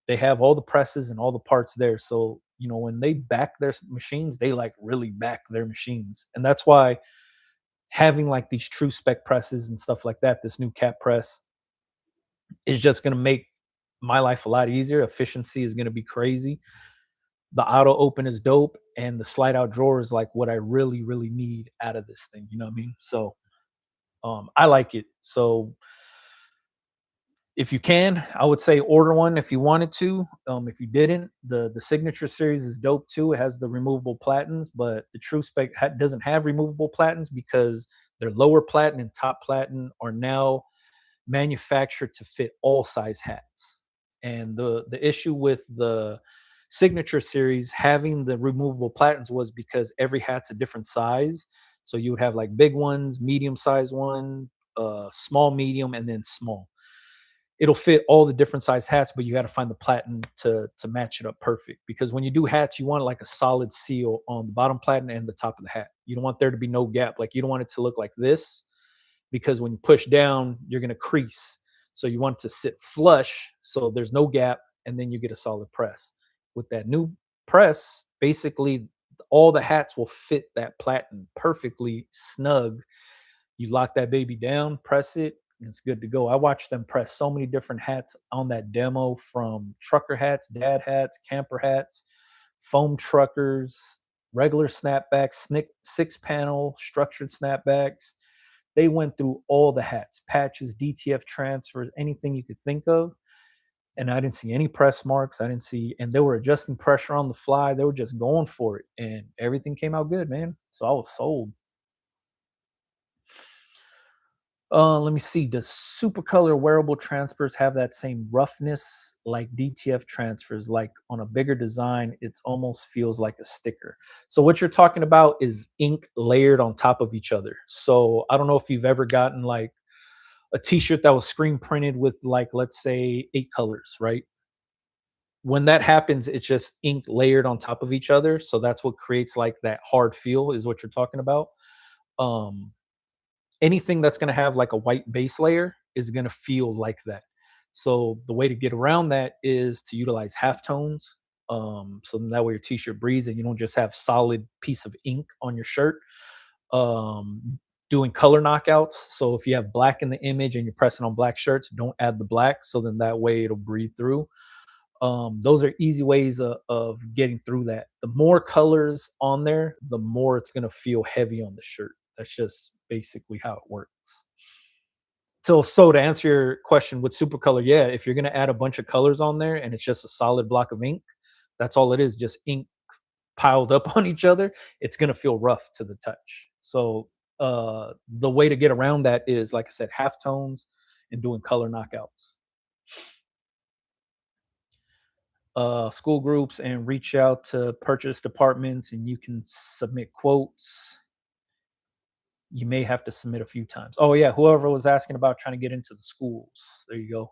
[SPEAKER 1] They have all the presses and all the parts there. So, when they back their machines, they like really back their machines. And that's why having like these true spec presses and stuff like that, this new cap press is just going to make my life a lot easier. Efficiency is going to be crazy. The auto open is dope, and the slide out drawer is like what I really, really need out of this thing. You know what I mean? So I like it. So if you can, I would say order one if you wanted to. If you didn't, the Signature Series is dope too. It has the removable platens, but the True Spec doesn't have removable platens because their lower platen and top platen are now manufactured to fit all size hats. And the issue with the Signature Series having the removable platens was because every hat's a different size. So you would have like big ones, medium size one, small, medium, and then small. It'll fit all the different size hats, but you got to find the platen to match it up perfect. Because when you do hats, you want like a solid seal on the bottom platen and the top of the hat. You don't want there to be no gap. Like you don't want it to look like this, because when you push down, you're going to crease. So you want it to sit flush so there's no gap, and then you get a solid press. With that new press, basically all the hats will fit that platen perfectly snug. You lock that baby down, press it, and it's good to go. I watched them press so many different hats on that demo, from trucker hats, dad hats, camper hats, foam truckers, regular snapbacks, six panel structured snapbacks. They went through all the hats, patches, DTF transfers, anything you could think of. And I didn't see any press marks. I didn't see, and they were adjusting pressure on the fly. They were just going for it, and everything came out good, man. So I was sold. Let me see. Does Supercolor wearable transfers have that same roughness like DTF transfers? Like on a bigger design, it almost feels like a sticker. So what you're talking about is ink layered on top of each other. So I don't know if you've ever gotten like a T-shirt that was screen printed with like, let's say, 8 colors, right? When that happens, it's just ink layered on top of each other. So that's what creates like that hard feel, is what you're talking about. Um, Anything that's going to have like a white base layer is going to feel like that. So the way to get around that is to utilize halftones. So then that way your t-shirt breathes and you don't just have solid piece of ink on your shirt. Doing color knockouts. So if you have black in the image and you're pressing on black shirts, don't add the black. So then that way it'll breathe through. Those are easy ways of getting through that. The more colors on there, the more it's going to feel heavy on the shirt. That's just basically how it works. So to answer your question with Supercolor, yeah, if you're going to add a bunch of colors on there and it's just a solid block of ink, that's all it is, just ink piled up on each other. It's going to feel rough to the touch. So the way to get around that is, like I said, halftones and doing color knockouts. School groups and reach out to purchase departments, and you can submit quotes. You may have to submit a few times. Oh yeah, whoever was asking about trying to get into the schools. There you go.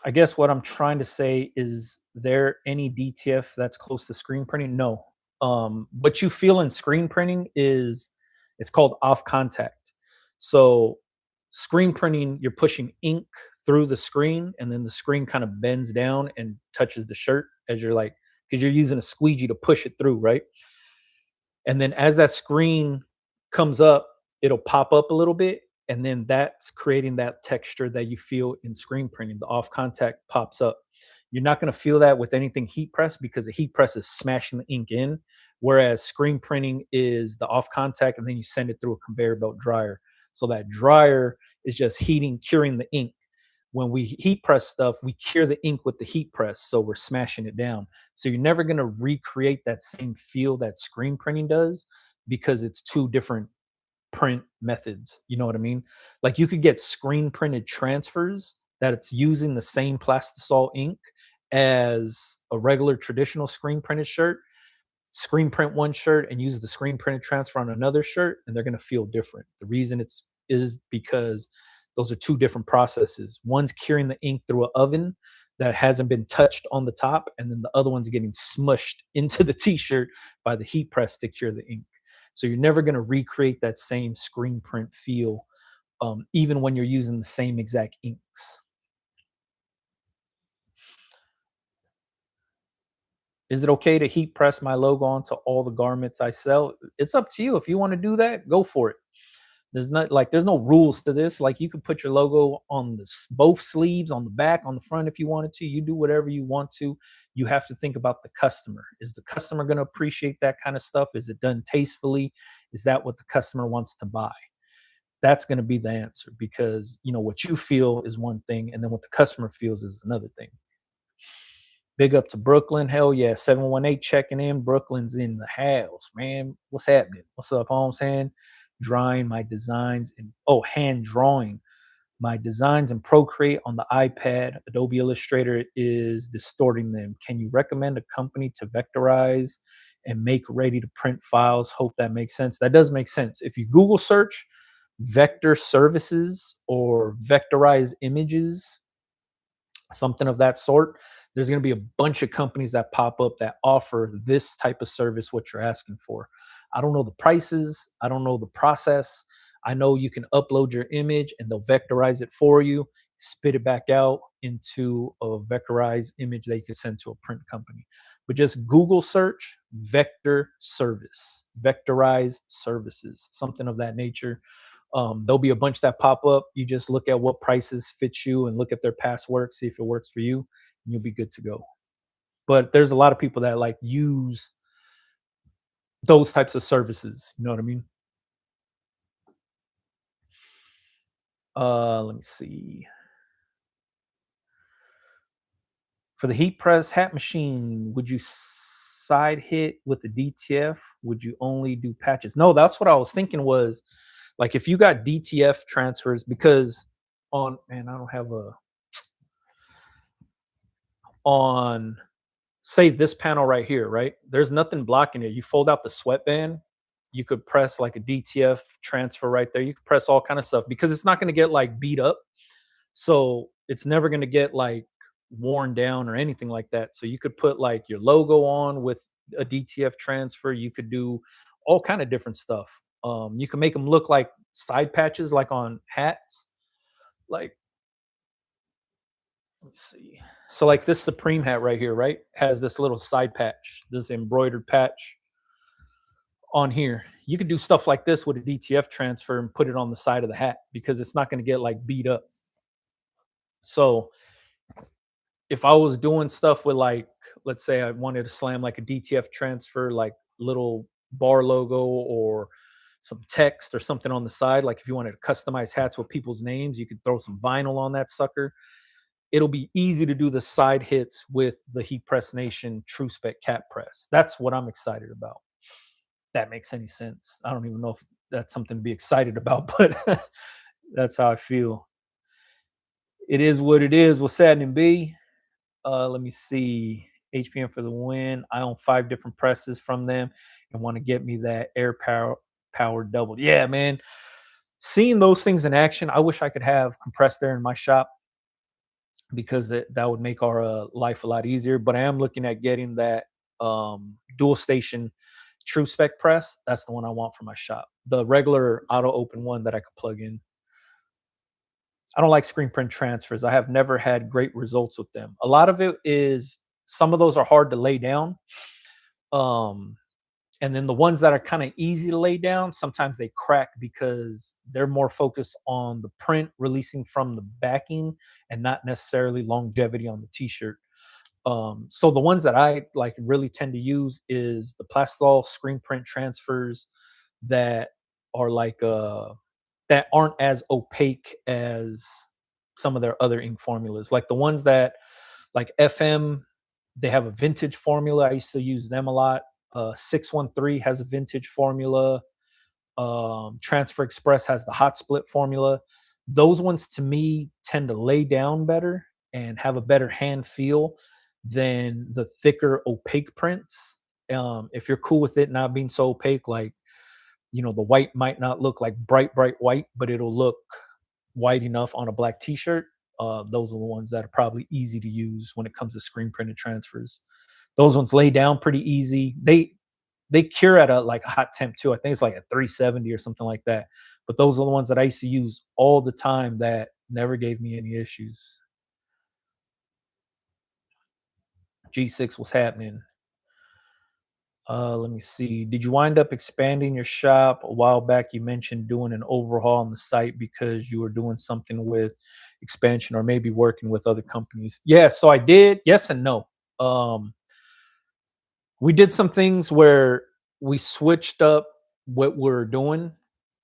[SPEAKER 1] I guess what I'm trying to say is, there any DTF that's close to screen printing? No. What you feel in screen printing is, it's called off contact. So screen printing, you're pushing ink through the screen, and then the screen kind of bends down and touches the shirt as you're like, because you're using a squeegee to push it through, right? And then as that screen comes up, it'll pop up a little bit. And then that's creating that texture that you feel in screen printing. The off contact pops up. You're not going to feel that with anything heat press, because the heat press is smashing the ink in. Whereas screen printing is the off contact, and then you send it through a conveyor belt dryer. So that dryer is just heating, curing the ink. When we heat press stuff, we cure the ink with the heat press, so we're smashing it down. So you're never going to recreate that same feel that screen printing does, because it's two different print methods. You know what I mean? Like, you could get screen printed transfers that it's using the same plastisol ink as a regular traditional screen printed shirt. Screen print one shirt and use the screen printed transfer on another shirt, and they're going to feel different. The reason it's is because those are two different processes. One's curing the ink through an oven that hasn't been touched on the top, and then the other one's getting smushed into the t-shirt by the heat press to cure the ink. So you're never going to recreate that same screen print feel, even when you're using the same exact inks. Is it okay to heat press my logo onto all the garments I sell? It's up to you. If you want to do that, go for it. There's no rules to this. Like, you could put your logo on both sleeves, on the back, on the front if you wanted to. You do whatever you want to. You have to think about the customer. Is the customer going to appreciate that kind of stuff? Is it done tastefully? Is that what the customer wants to buy? That's going to be the answer, because what you feel is one thing, and then what the customer feels is another thing. Big up to Brooklyn. Hell yeah. 718 checking in. Brooklyn's in the house, man. What's happening? What's up, Holmes? Drawing my designs and hand drawing my designs in Procreate on the iPad. Adobe Illustrator is distorting them. Can you recommend a company to vectorize and make ready to print files? Hope that makes sense. That does make sense. If you Google search vector services or vectorize images, something of that sort, there's going to be a bunch of companies that pop up that offer this type of service, what you're asking for. I don't know the prices. I don't know the process. I know you can upload your image and they'll vectorize it for you, spit it back out into a vectorized image that you can send to a print company. But just Google search vector service, vectorize services, something of that nature. There'll be a bunch that pop up. You just look at what prices fit you and look at their past work, see if it works for you, and you'll be good to go. But there's a lot of people that like use those types of services. You know what I mean? Let me see. For the heat press hat machine, would you side hit with the DTF? Would you only do patches? No, that's what I was thinking was, like, if you got DTF transfers, because on man, I don't have a on say this panel right here, right? There's nothing blocking it. You fold out the sweatband, you could press like a DTF transfer right there. You could press all kind of stuff because it's not going to get like beat up. So it's never going to get like worn down or anything like that. So you could put like your logo on with a DTF transfer. You could do all kind of different stuff. You can make them look like side patches, like on hats. Like, let's see. So like this Supreme hat right here, right, has this little side patch, this embroidered patch on here. You could do stuff like this with a DTF transfer and put it on the side of the hat because it's not going to get like beat up. So if I was doing stuff with, like, let's say I wanted to slam like a DTF transfer, like little bar logo or some text or something on the side, like if you wanted to customize hats with people's names, you could throw some vinyl on that sucker. It'll be easy to do the side hits with the Heat Press Nation True Spec Cap Press. That's what I'm excited about. That makes any sense. I don't even know if that's something to be excited about, but that's how I feel. It is what it is. What's happening, B? Let me see. HPM for the win. I own 5 different presses from them and want to get me that air power doubled. Yeah, man. Seeing those things in action, I wish I could have compressed air in my shop, because that would make our life a lot easier. But I am looking at getting that dual station True Spec press. That's the one I want for my shop. The regular auto open one that I could plug in. I don't like screen print transfers. I have never had great results with them. A lot of it is, some of those are hard to lay down. Um, and then the ones that are kind of easy to lay down, sometimes they crack because they're more focused on the print releasing from the backing and not necessarily longevity on the t-shirt. So the ones that I like really tend to use is the Plastol screen print transfers that are like that aren't as opaque as some of their other ink formulas, like the ones that like FM, they have a vintage formula. I used to use them a lot. 613 has a vintage formula. Transfer Express has the hot split formula. Those ones to me tend to lay down better and have a better hand feel than the thicker opaque prints. If you're cool with it not being so opaque, like the white might not look like bright white, but it'll look white enough on a black T-shirt. Those are the ones that are probably easy to use when it comes to screen printed transfers. Those ones lay down pretty easy. They cure at a like a hot temp too. I think it's like a 370 or something like that. But those are the ones that I used to use all the time that never gave me any issues. G6 was happening. Let me see. Did you wind up expanding your shop a while back? You mentioned doing an overhaul on the site because you were doing something with expansion or maybe working with other companies. Yeah, so I did. Yes and no. Um, we did some things where we switched up what we're doing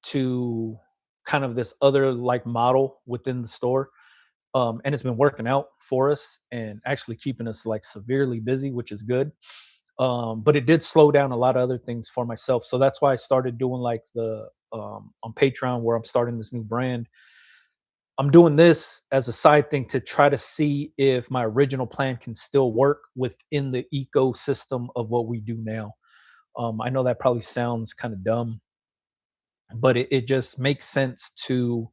[SPEAKER 1] to kind of this other like model within the store. And it's been working out for us and actually keeping us like severely busy, which is good. But it did slow down a lot of other things for myself. So that's why I started doing like the on Patreon where I'm starting this new brand. I'm doing this as a side thing to try to see if my original plan can still work within the ecosystem of what we do now. I know that probably sounds kind of dumb, but it just makes sense to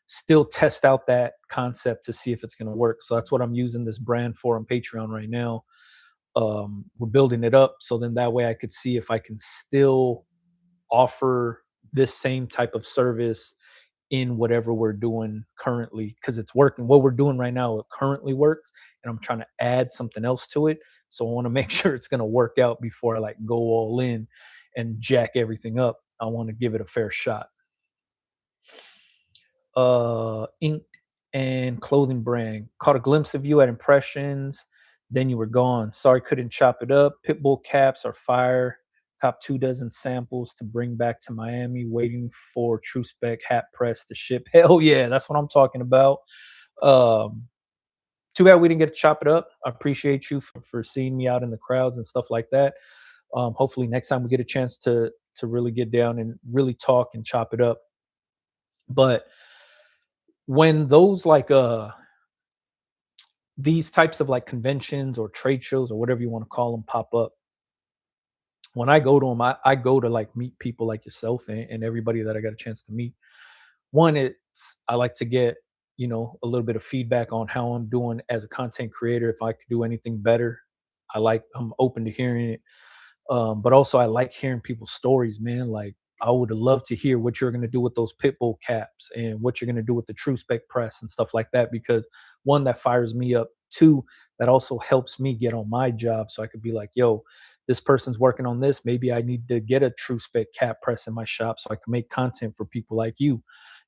[SPEAKER 1] still test out that concept to see if it's going to work. So that's what I'm using this brand for on Patreon right now. We're building it up so then that way I could see if I can still offer this same type of service in whatever we're doing currently because it's working. What we're doing right now, it currently works, and I'm trying to add something else to it. So I want to make sure it's going to work out before I like go all in and jack everything up. I want to give it a fair shot. Ink and clothing brand. Caught a glimpse of you at Impressions, then you were gone. Sorry, couldn't chop it up. Pitbull caps are fire. Cop 2 dozen samples to bring back to Miami. Waiting for True Spec hat press to ship. Hell yeah, that's what I'm talking about. Um, Too bad we didn't get to chop it up. I appreciate you for seeing me out in the crowds and stuff like that. Hopefully next time we get a chance to really get down and really talk and chop it up. But when those like these types of like conventions or trade shows or whatever you want to call them pop up, when I go to them, I go to like meet people like yourself and everybody that I got a chance to meet. One, it's I like to get a little bit of feedback on how I'm doing as a content creator. If I could do anything better, I'm open to hearing it. But also I like hearing people's stories, man. Like I would love to hear what you're gonna do with those Pitbull caps and what you're gonna do with the True Spec press and stuff like that. Because one, that fires me up. Two, that also helps me get on my job so I could be like, yo, this person's working on this. Maybe I need to get a True Spec cap press in my shop so I can make content for people like you.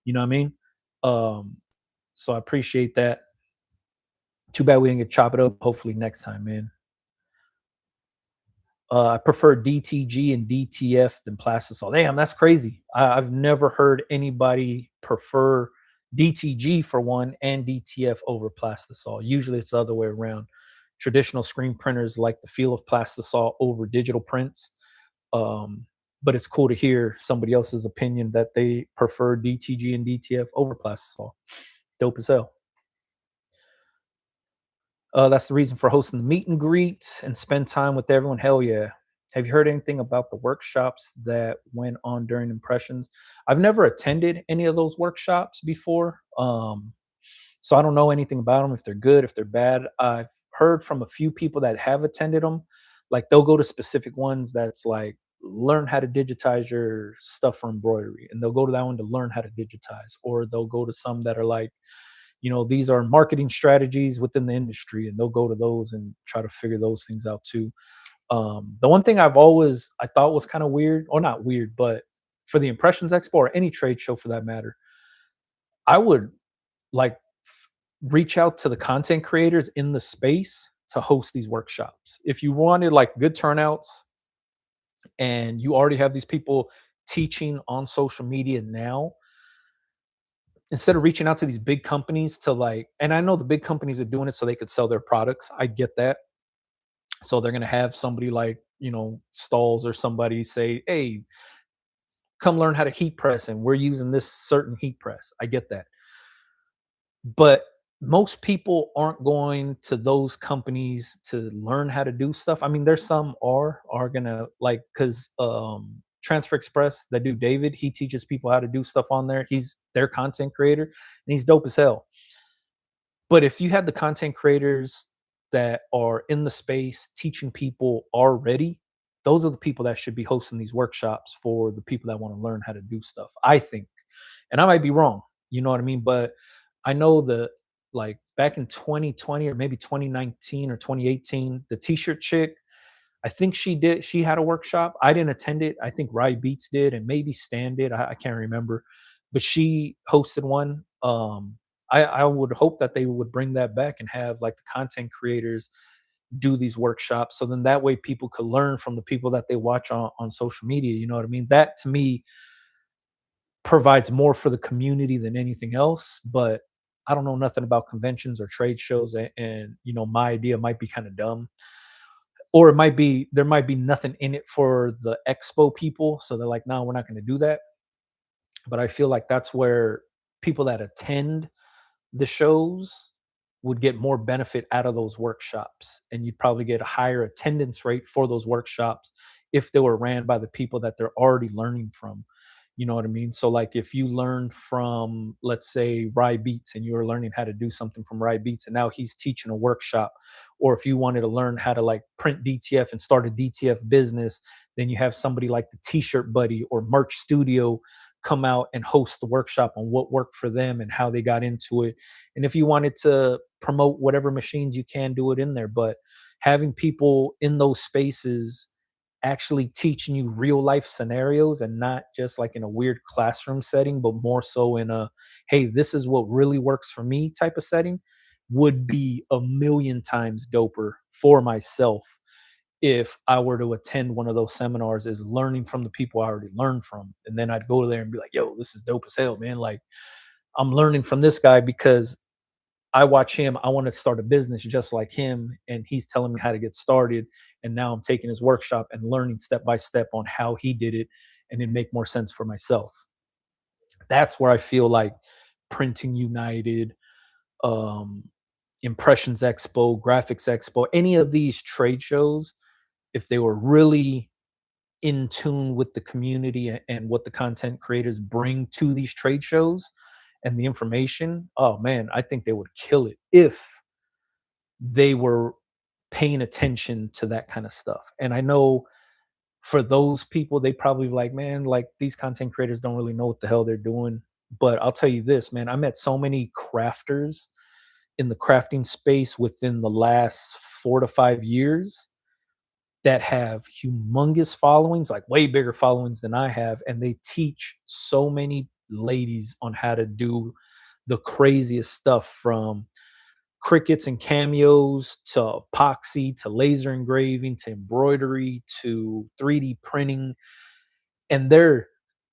[SPEAKER 1] You know what I mean? Um, so I appreciate that. Too bad we didn't get to chop it up. Hopefully next time, man. I prefer DTG and DTF than Plastisol. Damn, that's crazy. I've never heard anybody prefer DTG for one and DTF over Plastisol. Usually it's the other way around. Traditional screen printers like the feel of Plastisol over digital prints. Um, but it's cool to hear somebody else's opinion that they prefer DTG and DTF over Plastisol. Dope as hell. That's the reason for hosting the meet and greets and spend time with everyone. Hell yeah. Have you heard anything about the workshops that went on during Impressions? I've never attended any of those workshops before. So I don't know anything about them, if they're good, if they're bad. I've heard from a few people that have attended them. Like they'll go to specific ones that's like learn how to digitize your stuff for embroidery, and they'll go to that one to learn how to digitize, or they'll go to some that are like these are marketing strategies within the industry, and they'll go to those and try to figure those things out too. The one thing I thought was kind of weird, or not weird, but for the Impressions Expo or any trade show for that matter, I would like reach out to the content creators in the space to host these workshops. If you wanted like good turnouts and you already have these people teaching on social media now, instead of reaching out to these big companies to like, and I know the big companies are doing it so they could sell their products. I get that. So they're gonna have somebody like, Stalls or somebody say, "Hey, come learn how to heat press, and we're using this certain heat press." I get that. But most people aren't going to those companies to learn how to do stuff. I mean, there's some are gonna like because Transfer Express, that dude David, he teaches people how to do stuff on there. He's their content creator and he's dope as hell. But if you had the content creators that are in the space teaching people already, those are the people that should be hosting these workshops for the people that want to learn how to do stuff, I think. And I might be wrong, you know what I mean? But I know that like back in 2020 or maybe 2019 or 2018, the t-shirt chick, I think she had a workshop. I didn't attend it. I think Rye Beats did and maybe Stan did. I can't remember. But she hosted one. I would hope that they would bring that back and have like the content creators do these workshops. So then that way people could learn from the people that they watch on social media. You know what I mean? That to me provides more for the community than anything else. But I don't know nothing about conventions or trade shows, and my idea might be kind of dumb, or it might be there might be nothing in it for the expo people, so they're like, no, we're not going to do that. But I feel like that's where people that attend the shows would get more benefit out of those workshops, and you'd probably get a higher attendance rate for those workshops if they were ran by the people that they're already learning from. You know what I mean? So like if you learned from, let's say, Rye Beats, and you were learning how to do something from Rye Beats and now he's teaching a workshop, or if you wanted to learn how to like print DTF and start a DTF business, then you have somebody like the T-shirt Buddy or Merch Studio come out and host the workshop on what worked for them and how they got into it. And if you wanted to promote whatever machines, you can do it in there. But having people in those spaces actually teaching you real life scenarios, and not just like in a weird classroom setting, but more so in a, hey, this is what really works for me type of setting, would be a million times doper for myself if I were to attend one of those seminars, is learning from the people I already learned from. And then I'd go there and be like, yo, this is dope as hell, man. Like, I'm learning from this guy because I watch him. I want to start a business just like him. And he's telling me how to get started. And now I'm taking his workshop and learning step by step on how he did it, and it make more sense for myself. That's where I feel like Printing United, um, Impressions Expo, Graphics Expo, any of these trade shows, if they were really in tune with the community and what the content creators bring to these trade shows and the information, oh man, I think they would kill it if they were paying attention to that kind of stuff. And I know for those people, they probably like, man, like these content creators don't really know what the hell they're doing. But I'll tell you this, man, I met so many crafters in the crafting space within the last 4 to 5 years that have humongous followings, like way bigger followings than I have, and they teach so many ladies on how to do the craziest stuff, from crickets and cameos to epoxy to laser engraving to embroidery to 3D printing. And they're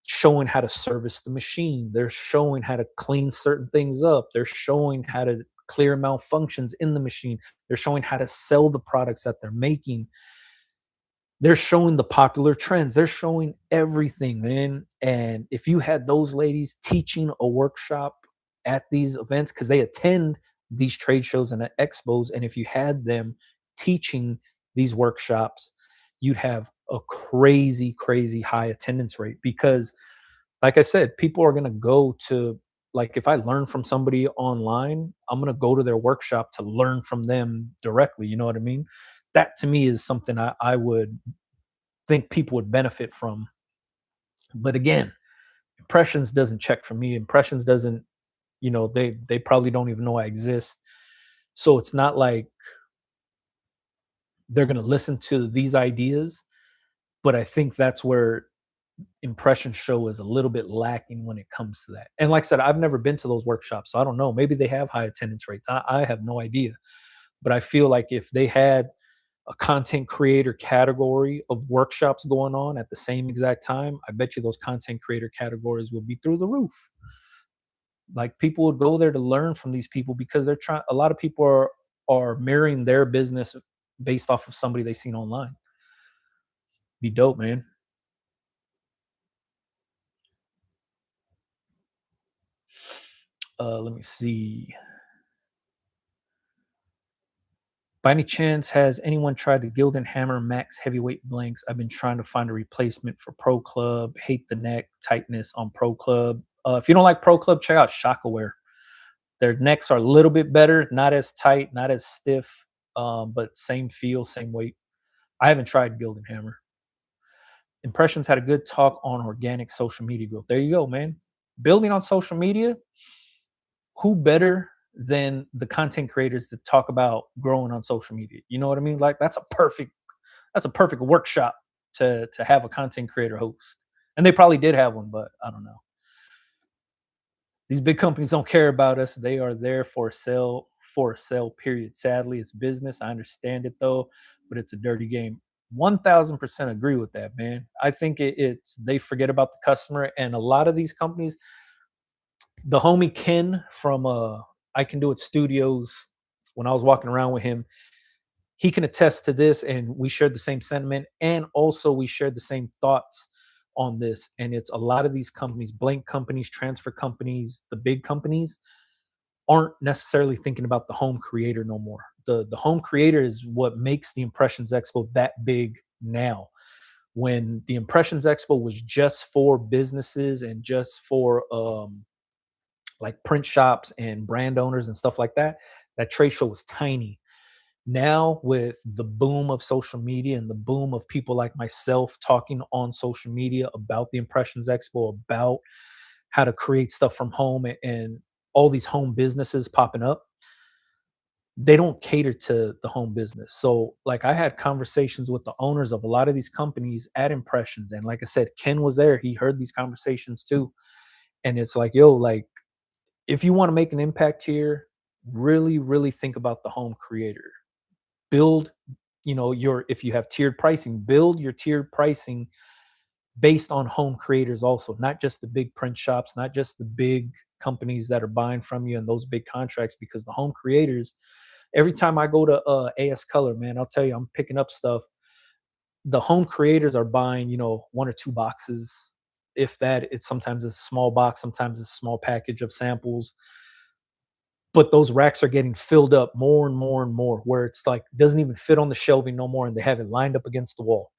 [SPEAKER 1] showing how to service the machine. They're showing how to clean certain things up. They're showing how to clear malfunctions in the machine. They're showing how to sell the products that they're making. They're showing the popular trends. They're showing everything, man. And if you had those ladies teaching a workshop at these events, because they attend these trade shows and expos, and if you had them teaching these workshops, you'd have a crazy, crazy high attendance rate. Because, like I said, people are going to go to, like, if I learn from somebody online, I'm going to go to their workshop to learn from them directly. You know what I mean? That to me is something I would think people would benefit from. But again, Impressions doesn't check for me. Impressions doesn't, they probably don't even know I exist. So it's not like they're going to listen to these ideas. But I think that's where Impression Show is a little bit lacking when it comes to that. And like I said, I've never been to those workshops, so I don't know. Maybe they have high attendance rates. I have no idea. But I feel like if they had a content creator category of workshops going on at the same exact time, I bet you those content creator categories would be through the roof. Like people would go there to learn from these people because they're trying. A lot of people are mirroring their business based off of somebody they seen online. Be dope, man. Let me see. By any chance, has anyone tried the Gildan Hammer Max heavyweight blanks? I've been trying to find a replacement for Pro Club. Hate the neck tightness on Pro Club. If you don't like Pro Club, check out Shockaware. Their necks are a little bit better, not as tight, not as stiff, but same feel, same weight. I haven't tried Gildan Hammer. Impressions had a good talk on organic social media growth. There you go, man. Building on social media, who better than the content creators that talk about growing on social media? You know what I mean? Like that's a perfect workshop to have a content creator host. And they probably did have one, but I don't know. These big companies don't care about us. They are there for a sale, period. Sadly, it's business. I understand it though, but it's a dirty game. 1000% agree with that, man. I think it's they forget about the customer, and a lot of these companies, the homie Ken from I Can Do It Studios, when I was walking around with him, he can attest to this, and we shared the same sentiment, and also we shared the same thoughts on this. And it's a lot of these companies, blank companies, transfer companies, the big companies aren't necessarily thinking about the home creator no more. The home creator is what makes the Impressions Expo that big now. When the Impressions Expo was just for businesses and just for like print shops and brand owners and stuff like that, that trade show was tiny. Now with the boom of social media and the boom of people like myself talking on social media about the Impressions Expo, about how to create stuff from home, and all these home businesses popping up, they don't cater to the home business. So like I had conversations with the owners of a lot of these companies at Impressions, and like I said, Ken was there, he heard these conversations too. And it's like, yo, like if you want to make an impact here, really really think about the home creator. Build, your, if you have tiered pricing, build your tiered pricing based on home creators also, not just the big print shops, not just the big companies that are buying from you and those big contracts. Because the home creators, every time I go to AS Color, man, I'll tell you, I'm picking up stuff. The home creators are buying, one or two boxes, if that. It's sometimes it's a small box, sometimes it's a small package of samples, but those racks are getting filled up more and more and more, where it's like doesn't even fit on the shelving no more, and they have it lined up against the wall.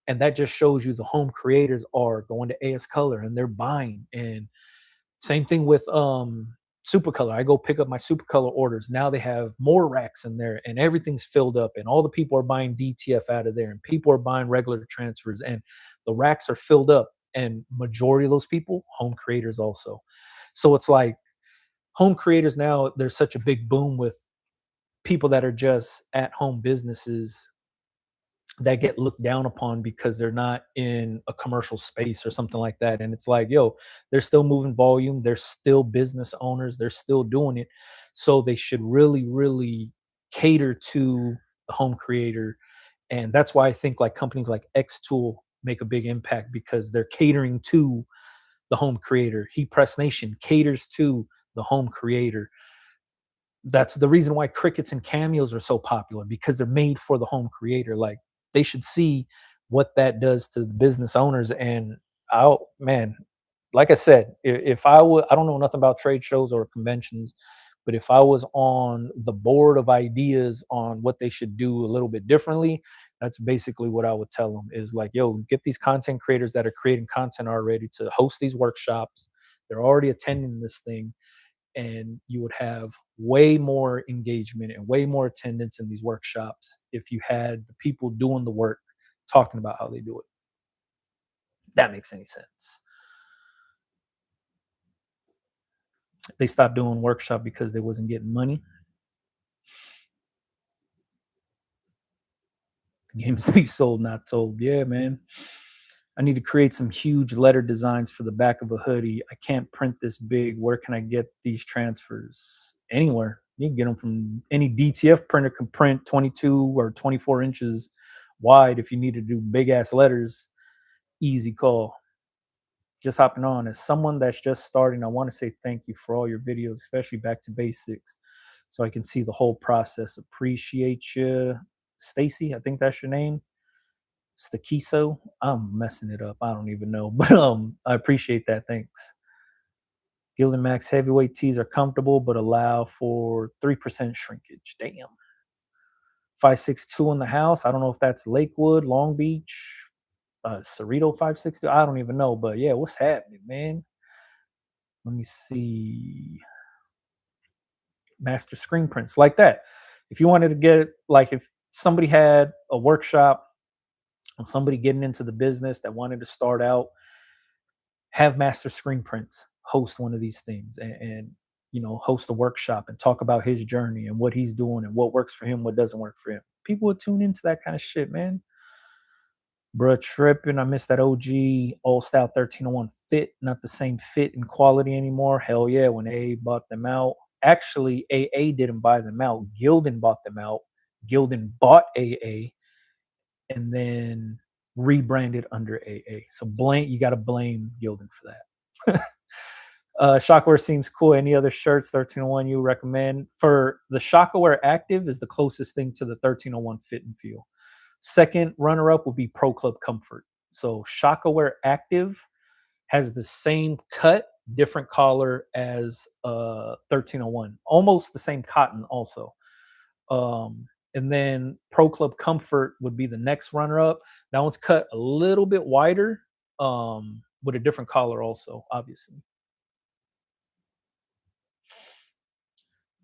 [SPEAKER 1] And that just shows you the home creators are going to AS Color and they're buying. And same thing with Supercolor. I go pick up my Supercolor orders. Now they have more racks in there and everything's filled up, and all the people are buying DTF out of there, and people are buying regular transfers, and the racks are filled up. And majority of those people, home creators also. So it's like home creators now, there's such a big boom with people that are just at home businesses that get looked down upon because they're not in a commercial space or something like that. And it's like, yo, they're still moving volume, they're still business owners, they're still doing it. So they should really, really cater to the home creator. And that's why I think like companies like X Tool make a big impact, because they're catering to the home creator. Heat Press Nation caters to the home creator. That's the reason why crickets and cameos are so popular, because they're made for the home creator. Like they should see what that does to the business owners. And oh man, like I said, if I would, I don't know nothing about trade shows or conventions, but if I was on the board of ideas on what they should do a little bit differently, that's basically what I would tell them is like, yo, get these content creators that are creating content already to host these workshops. They're already attending this thing, and you would have way more engagement and way more attendance in these workshops if you had the people doing the work talking about how they do it. If that makes any sense. They stopped doing workshop because they wasn't getting money. Games be sold, not told. Yeah, man. I need to create some huge letter designs for the back of a hoodie. I can't print this big. Where can I get these transfers? Anywhere. You can get them from any DTF printer, can print 22 or 24 inches wide if you need to do big ass letters. Easy call. Just hopping on. As someone that's just starting, I want to say thank you for all your videos, especially back to basics, so I can see the whole process. Appreciate you, Stacy. I think that's your name. Stakiso. I'm messing it up. I don't even know, but I appreciate that. Thanks. Gildan Max heavyweight tees are comfortable, but allow for 3% shrinkage. Damn. 562 in the house. I don't know if that's Lakewood, Long Beach, Cerrito 562. I don't even know, but yeah, what's happening, man? Let me see. Master screen prints like that. If you wanted to get, like, if somebody had a workshop or somebody getting into the business that wanted to start out, have master screen prints host one of these things, and host a workshop and talk about his journey and what he's doing and what works for him, what doesn't work for him. People would tune into that kind of shit, man. Bruh, tripping. I miss that OG All Style 1301 fit. Not the same fit and quality anymore. Hell yeah, when AA bought them out. Actually, AA didn't buy them out. Gildan bought them out. Gildan bought AA and then rebranded under AA. So you got to blame Gildan for that. Shockwear seems cool. Any other shirts 1301 you recommend? For the Shockwear Active is the closest thing to the 1301 fit and feel. Second runner up would be Pro Club Comfort. So Shockaware Active has the same cut, different collar as 1301, almost the same cotton also. And then Pro Club Comfort would be the next runner up. That one's cut a little bit wider, with a different collar also, obviously.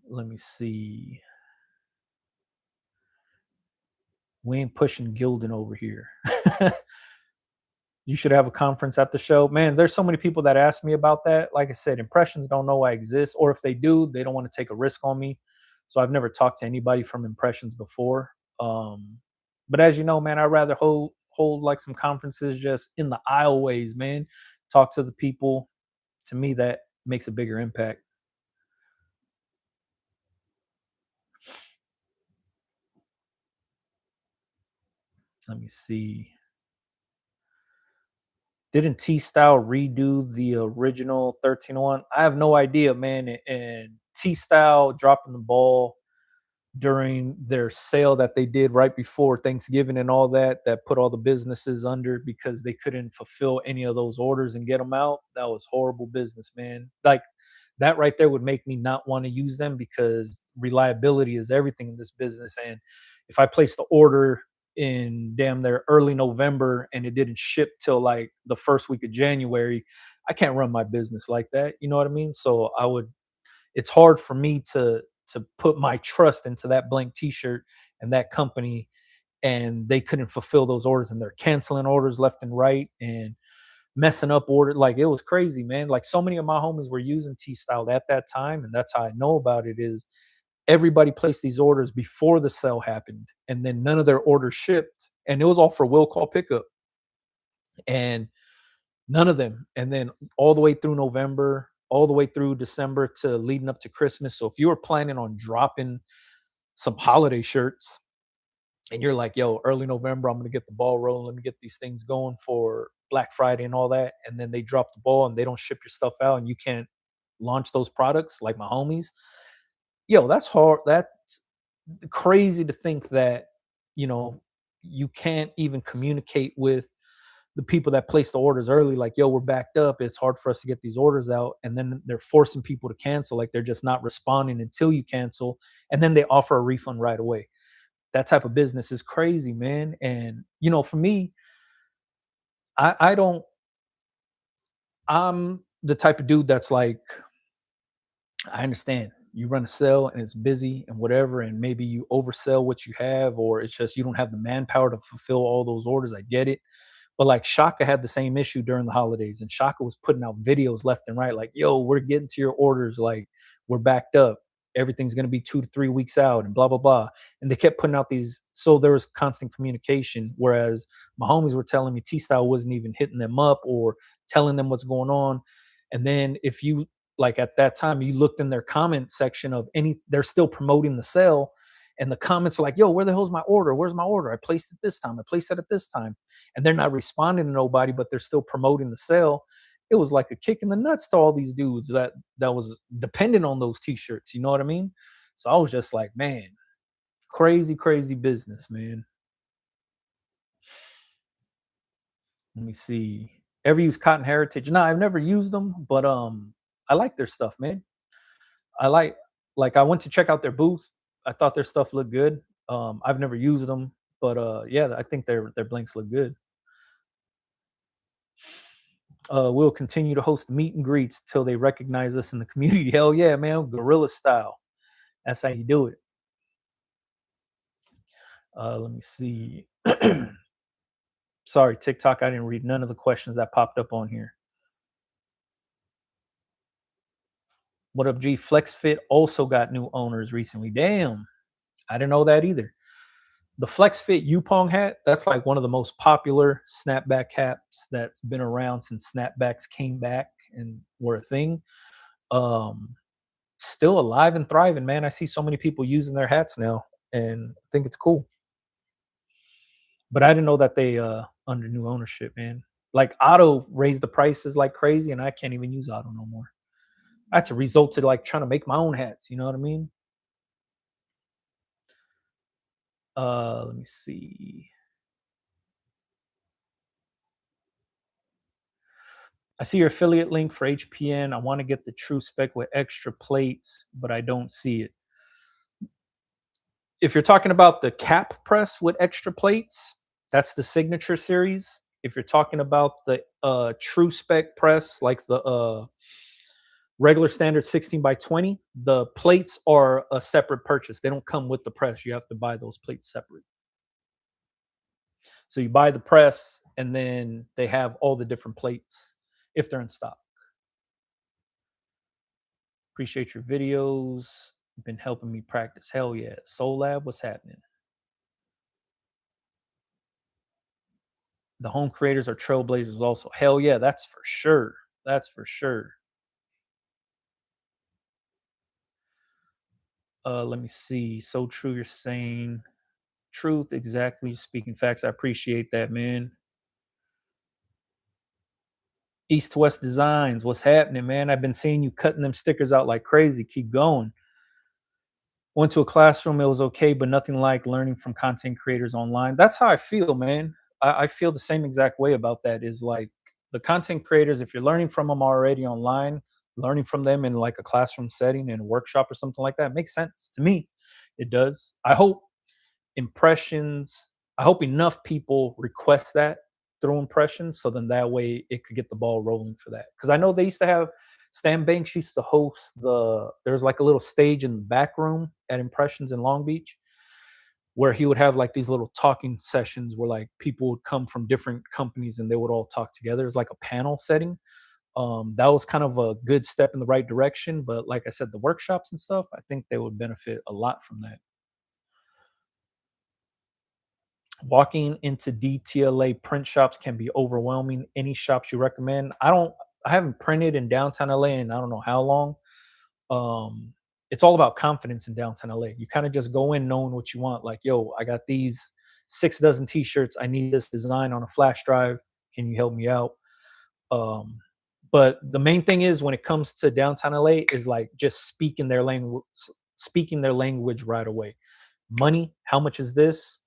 [SPEAKER 1] Let me see. We ain't pushing Gildan over here. You should have a conference at the show. Man, there's so many people that ask me about that. Like I said, Impressions don't know I exist, or if they do, they don't want to take a risk on me. So I've never talked to anybody from Impressions before. Um, but as you know, man, I'd rather hold like some conferences just in the aisleways, man. Talk to the people. To me, that makes a bigger impact. Let me see. Didn't T Style redo the original 1301? I have no idea, man. And T Style dropping the ball during their sale that they did right before Thanksgiving and all that, that put all the businesses under because they couldn't fulfill any of those orders and get them out. That was horrible business, man. Like that right there would make me not want to use them because reliability is everything in this business. And if I placed the order in damn their early November and it didn't ship till like the first week of January, I can't run my business like that. You know what I mean? So it's hard for me to put my trust into that blank t-shirt and that company, and they couldn't fulfill those orders and they're canceling orders left and right and messing up order. Like it was crazy, man. Like so many of my homies were using T-Style at that time, and that's how I know about it. Is everybody placed these orders before the sale happened, and then none of their orders shipped, and it was all for will call pickup, and none of them. And then all the way through November, all the way through December to leading up to Christmas. So if you were planning on dropping some holiday shirts and you're like, yo, early November, I'm going to get the ball rolling. Let me get these things going for Black Friday and all that. And then they drop the ball and they don't ship your stuff out and you can't launch those products like my homies. Yo, that's hard. That's crazy to think that, you know, you can't even communicate with the people that place the orders early, like, yo, we're backed up. It's hard for us to get these orders out. And then they're forcing people to cancel. Like they're just not responding until you cancel. And then they offer a refund right away. That type of business is crazy, man. And, for me, I don't, I'm the type of dude that's like, I understand you run a sale and it's busy and whatever, and maybe you oversell what you have, or it's just you don't have the manpower to fulfill all those orders. I get it. But like Shaka had the same issue during the holidays, and Shaka was putting out videos left and right, like, yo, we're getting to your orders, like we're backed up. Everything's gonna be 2 to 3 weeks out, and blah blah blah. And they kept putting out these, so there was constant communication. Whereas my homies were telling me T Style wasn't even hitting them up or telling them what's going on. And then if you like at that time you looked in their comment section of they're still promoting the sale, and the comments are like, yo, where the hell's my order? Where's my order? I placed it this time. I placed it at this time. And they're not responding to nobody, but they're still promoting the sale. it was like a kick in the nuts to all these dudes that was dependent on those t-shirts. You know what I mean? So I was just like, man, crazy, crazy business, man. Let me see. Ever use Cotton Heritage? No, I've never used them, but I like their stuff, man. I like I went to check out their booth. I thought their stuff looked good. I've never used them, but yeah, I think their blanks look good. We'll continue to host meet and greets till they recognize us in the community. Hell yeah, man, guerrilla style. That's how you do it. Let me see. Sorry, TikTok. I didn't read none of the questions that popped up on here. What up, G? FlexFit also got new owners recently. Damn, I didn't know that either. The FlexFit Yupong hat, that's like one of the most popular snapback hats that's been around since snapbacks came back and were a thing. Um, Still alive and thriving, man. I see so many people using their hats now, and I think it's cool. But I didn't know that they under new ownership, man. Like Otto raised the prices like crazy, and I can't even use Otto no more. I had to resort to like trying to make my own hats. You know what I mean? Let me see. I see your affiliate link for HPN. I want to get the true spec with extra plates, but I don't see it. If you're talking about the cap press with extra plates, that's the signature series. If you're talking about the true spec press, like the regular standard 16 by 20, the plates are a separate purchase. They don't come with the press. You have to buy those plates separate. So you buy the press, and then they have all the different plates if they're in stock. Appreciate your videos. Been helping me practice. Hell yeah. Soul Lab, what's happening? The home creators are trailblazers also. Hell yeah, that's for sure. That's for sure. Let me see. So true, you're saying truth, exactly. Speaking facts. I appreciate that, man. East to West Designs, what's happening, man? I've been seeing you cutting them stickers out like crazy. Keep going. Went to a classroom, it was okay, but nothing like learning from content creators online. That's how I feel, man. I feel the same exact way about that. Is like the content creators, if you're learning from them already online, learning from them in like a classroom setting in a workshop or something like that makes sense to me. It does. Impressions, I hope enough people request that through impressions, so then that way it could get the ball rolling for that. Because I know they used to have Stan Banks used to host there's like a little stage in the back room at Impressions in Long Beach where he would have like these little talking sessions where like people would come from different companies and they would all talk together. It's like a panel setting. That was kind of a good step in the right direction. But like I said, the workshops and stuff, I think they would benefit a lot from that. Walking into DTLA print shops can be overwhelming. Any shops you recommend? I haven't printed in downtown LA in I don't know how long. It's all about confidence in downtown LA. You kind of just go in knowing what you want. Like, yo, I got these 6 dozen t-shirts. I need this design on a flash drive. Can you help me out? Um, but the main thing is when it comes to downtown LA is like just speaking their language right away. Money, how much is this?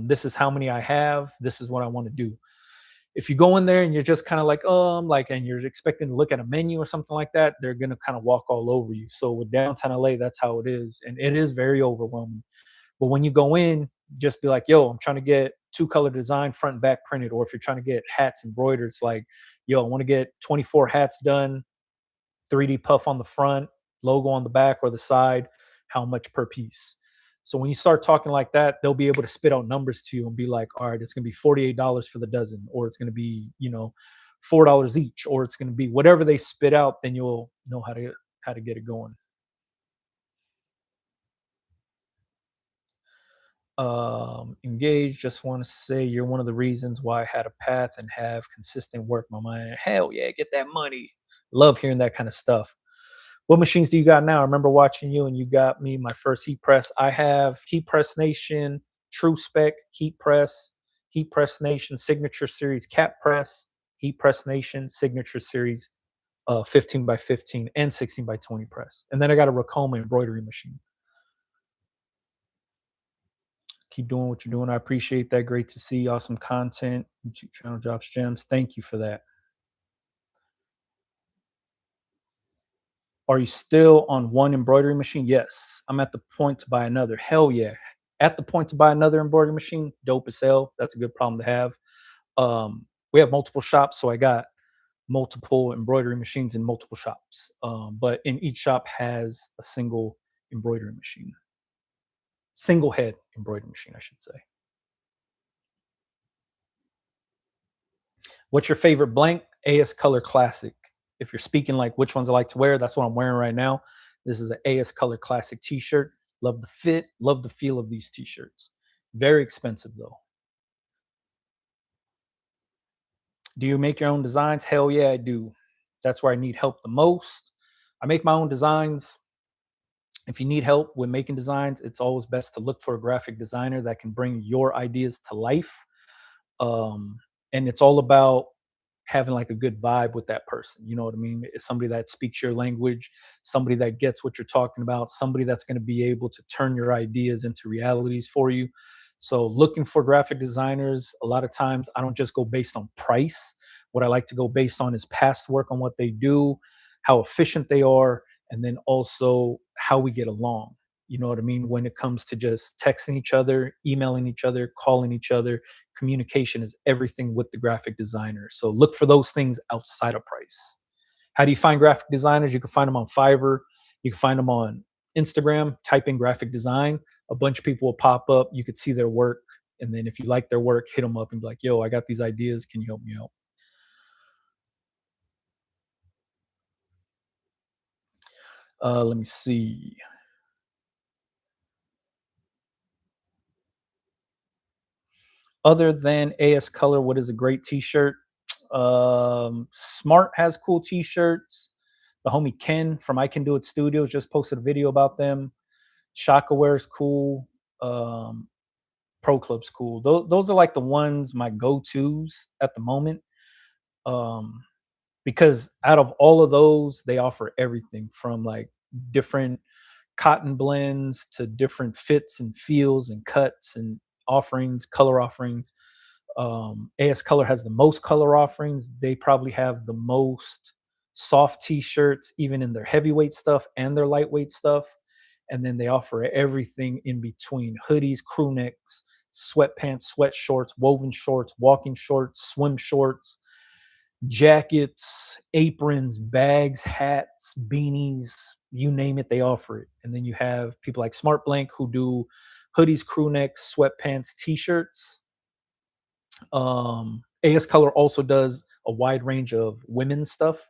[SPEAKER 1] This is how many I have. This is what I want to do. If you go in there and you're just kind of like, and you're expecting to look at a menu or something like that, they're gonna kind of walk all over you. So with downtown LA, that's how it is, and it is very overwhelming. But when you go in, just be like, yo, I'm trying to get 2 color design, front and back printed, or if you're trying to get hats embroidered, it's like, yo, I want to get 24 hats done, 3D puff on the front, logo on the back or the side, how much per piece. So when you start talking like that, they'll be able to spit out numbers to you and be like, all right, it's going to be $48 for the dozen, or it's going to be, $4 each, or it's going to be whatever they spit out, then you'll know how to get it going. Engaged, just want to say you're one of the reasons why I had a path and have consistent work, my mind. Hell yeah, get that money. Love hearing that kind of stuff. What machines do you got now? I remember watching you and you got me my first heat press. I have Heat Press Nation, True Spec, Heat Press Nation, Signature Series Cap Press. Heat Press Nation, Signature Series, 15 by 15 and 16 by 20 press. And then I got a Racoma embroidery machine. Keep doing what you're doing. I appreciate that. Great to see. Awesome content. YouTube channel drops gems. Thank you for that. Are you still on one embroidery machine? Yes. I'm at the point to buy another. Hell yeah. At the point to buy another embroidery machine. Dope as hell. That's a good problem to have. We have multiple shops, so I got multiple embroidery machines in multiple shops. But in each shop has a single embroidery machine. Single head embroidery machine, I should say. What's your favorite blank? AS Color Classic. If you're speaking like which ones I like to wear, that's what I'm wearing right now. This is an AS Color Classic t-shirt. Love the fit, love the feel of these t-shirts. Very expensive though. Do you make your own designs? Hell yeah, I do. That's where I need help the most. I make my own designs. If you need help with making designs, it's always best to look for a graphic designer that can bring your ideas to life. And it's all about having like a good vibe with that person. You know what I mean? It's somebody that speaks your language, somebody that gets what you're talking about, somebody that's going to be able to turn your ideas into realities for you. So, looking for graphic designers, a lot of times I don't just go based on price. What I like to go based on is past work on what they do, how efficient they are, and then also how we get along. You know what I mean? When it comes to just texting each other, emailing each other, calling each other, communication is everything with the graphic designer. So look for those things outside of price. How do you find graphic designers? You can find them on Fiverr. You can find them on Instagram. Type in graphic design. A bunch of people will pop up. You could see their work. And then if you like their work, hit them up and be like, yo, I got these ideas. Can you help me out? Let me see. Other than AS Color, what is a great t-shirt? Smart has cool t-shirts. The homie Ken from I Can Do It Studios just posted a video about them. Shaka is cool. Um, Pro Club's cool. Those are like the ones my go-tos at the moment. Um, because out of all of those, they offer everything from like different cotton blends to different fits and feels and cuts and offerings, color offerings. AS Color has the most color offerings. They probably have the most soft t-shirts, even in their heavyweight stuff and their lightweight stuff. And then they offer everything in between: hoodies, crew necks, sweatpants, sweat shorts, woven shorts, walking shorts, swim shorts, jackets, aprons, bags, hats, beanies, you name it, they offer it. And then you have people like Smart Blank who do hoodies, crew necks, sweatpants, t-shirts. AS Color also does a wide range of women's stuff.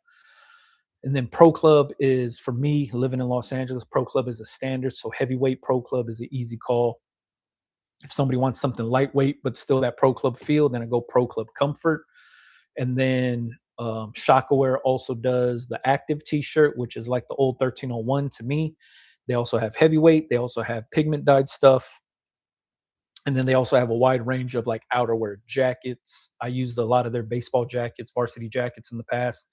[SPEAKER 1] And then Pro Club is, for me, living in Los Angeles, Pro Club is a standard. So heavyweight Pro Club is an easy call. If somebody wants something lightweight, but still that Pro Club feel, then I go Pro Club Comfort. And then Shockaware also does the active t-shirt, which is like the old 1301 to me. They also have heavyweight. They also have pigment dyed stuff. And then they also have a wide range of like outerwear jackets. I used a lot of their baseball jackets, varsity jackets in the past.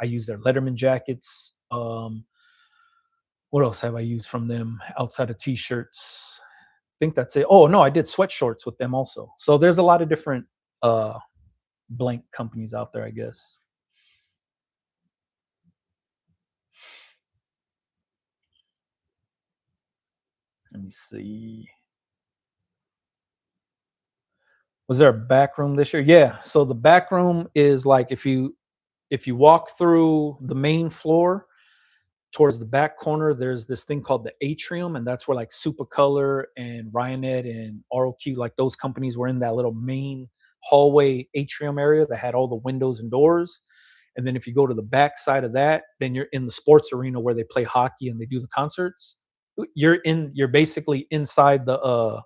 [SPEAKER 1] I use their Letterman jackets. What else have I used from them outside of t-shirts? I think that's it. Oh no, I did sweat shorts with them also. So there's a lot of different uh blank companies out there, I guess. Let me see. Was there a back room this year? Yeah. So the back room is like if you walk through the main floor towards the back corner, there's this thing called the atrium, and that's where like Supercolor and Ryonet and ROQ, like those companies were in that little main hallway atrium area that had all the windows and doors. And then if you go to the back side of that, then you're in the sports arena where they play hockey and they do the concerts. You're basically inside the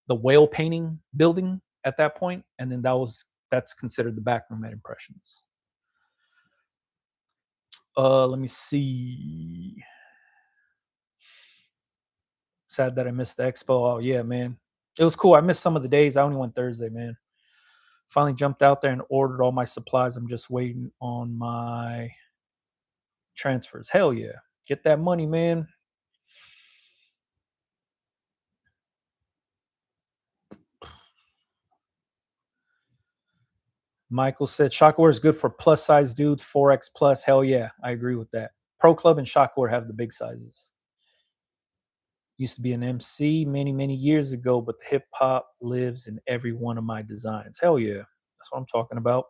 [SPEAKER 1] whale painting building at that point, and then that's considered the back room at Impressions. Let me see. Sad that I missed the expo. Oh yeah, man. It was cool. I missed some of the days. I only went Thursday, man. Finally jumped out there and ordered all my supplies. I'm just waiting on my transfers. Hell yeah. Get that money, man. Michael said Shockwear is good for plus size dudes, 4X plus. Hell yeah. I agree with that. Pro Club and Shockwear have the big sizes. Used to be an MC many, many years ago, but the hip hop lives in every one of my designs. Hell yeah. That's what I'm talking about.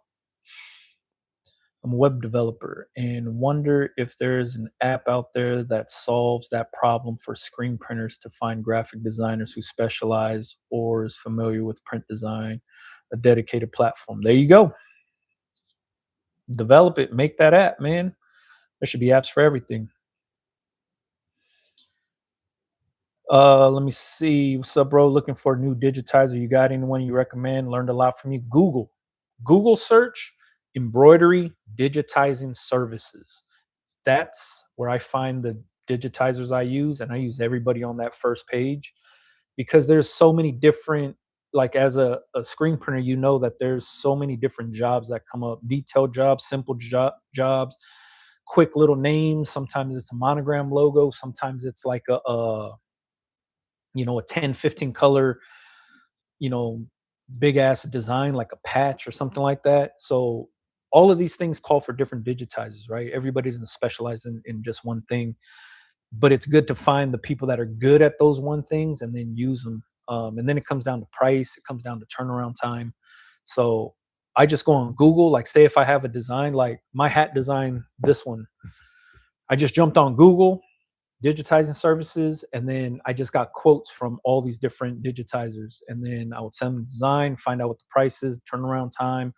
[SPEAKER 1] I'm a web developer and wonder if there's an app out there that solves that problem for screen printers to find graphic designers who specialize or is familiar with print design, a dedicated platform. There you go. Develop it, make that app, man. There should be apps for everything. Let me see. What's up, bro? Looking for a new digitizer. You got anyone you recommend? Learned a lot from you. Google. Google search embroidery digitizing services. That's where I find the digitizers I use, and I use everybody on that first page because there's so many different, like as a screen printer, you know that there's so many different jobs that come up, detailed jobs, simple jobs, quick little names. Sometimes it's a monogram logo, sometimes it's like a 10, 15 color, you know, big ass design like a patch or something like that. So all of these things call for different digitizers, right? Everybody doesn't specialize in just one thing, but it's good to find the people that are good at those one things and then use them. And then it comes down to price, it comes down to turnaround time. So I just go on Google, like say if I have a design, like my hat design, this one, I just jumped on Google, digitizing services, and then I just got quotes from all these different digitizers, and then I would send them design, find out what the price is, turnaround time,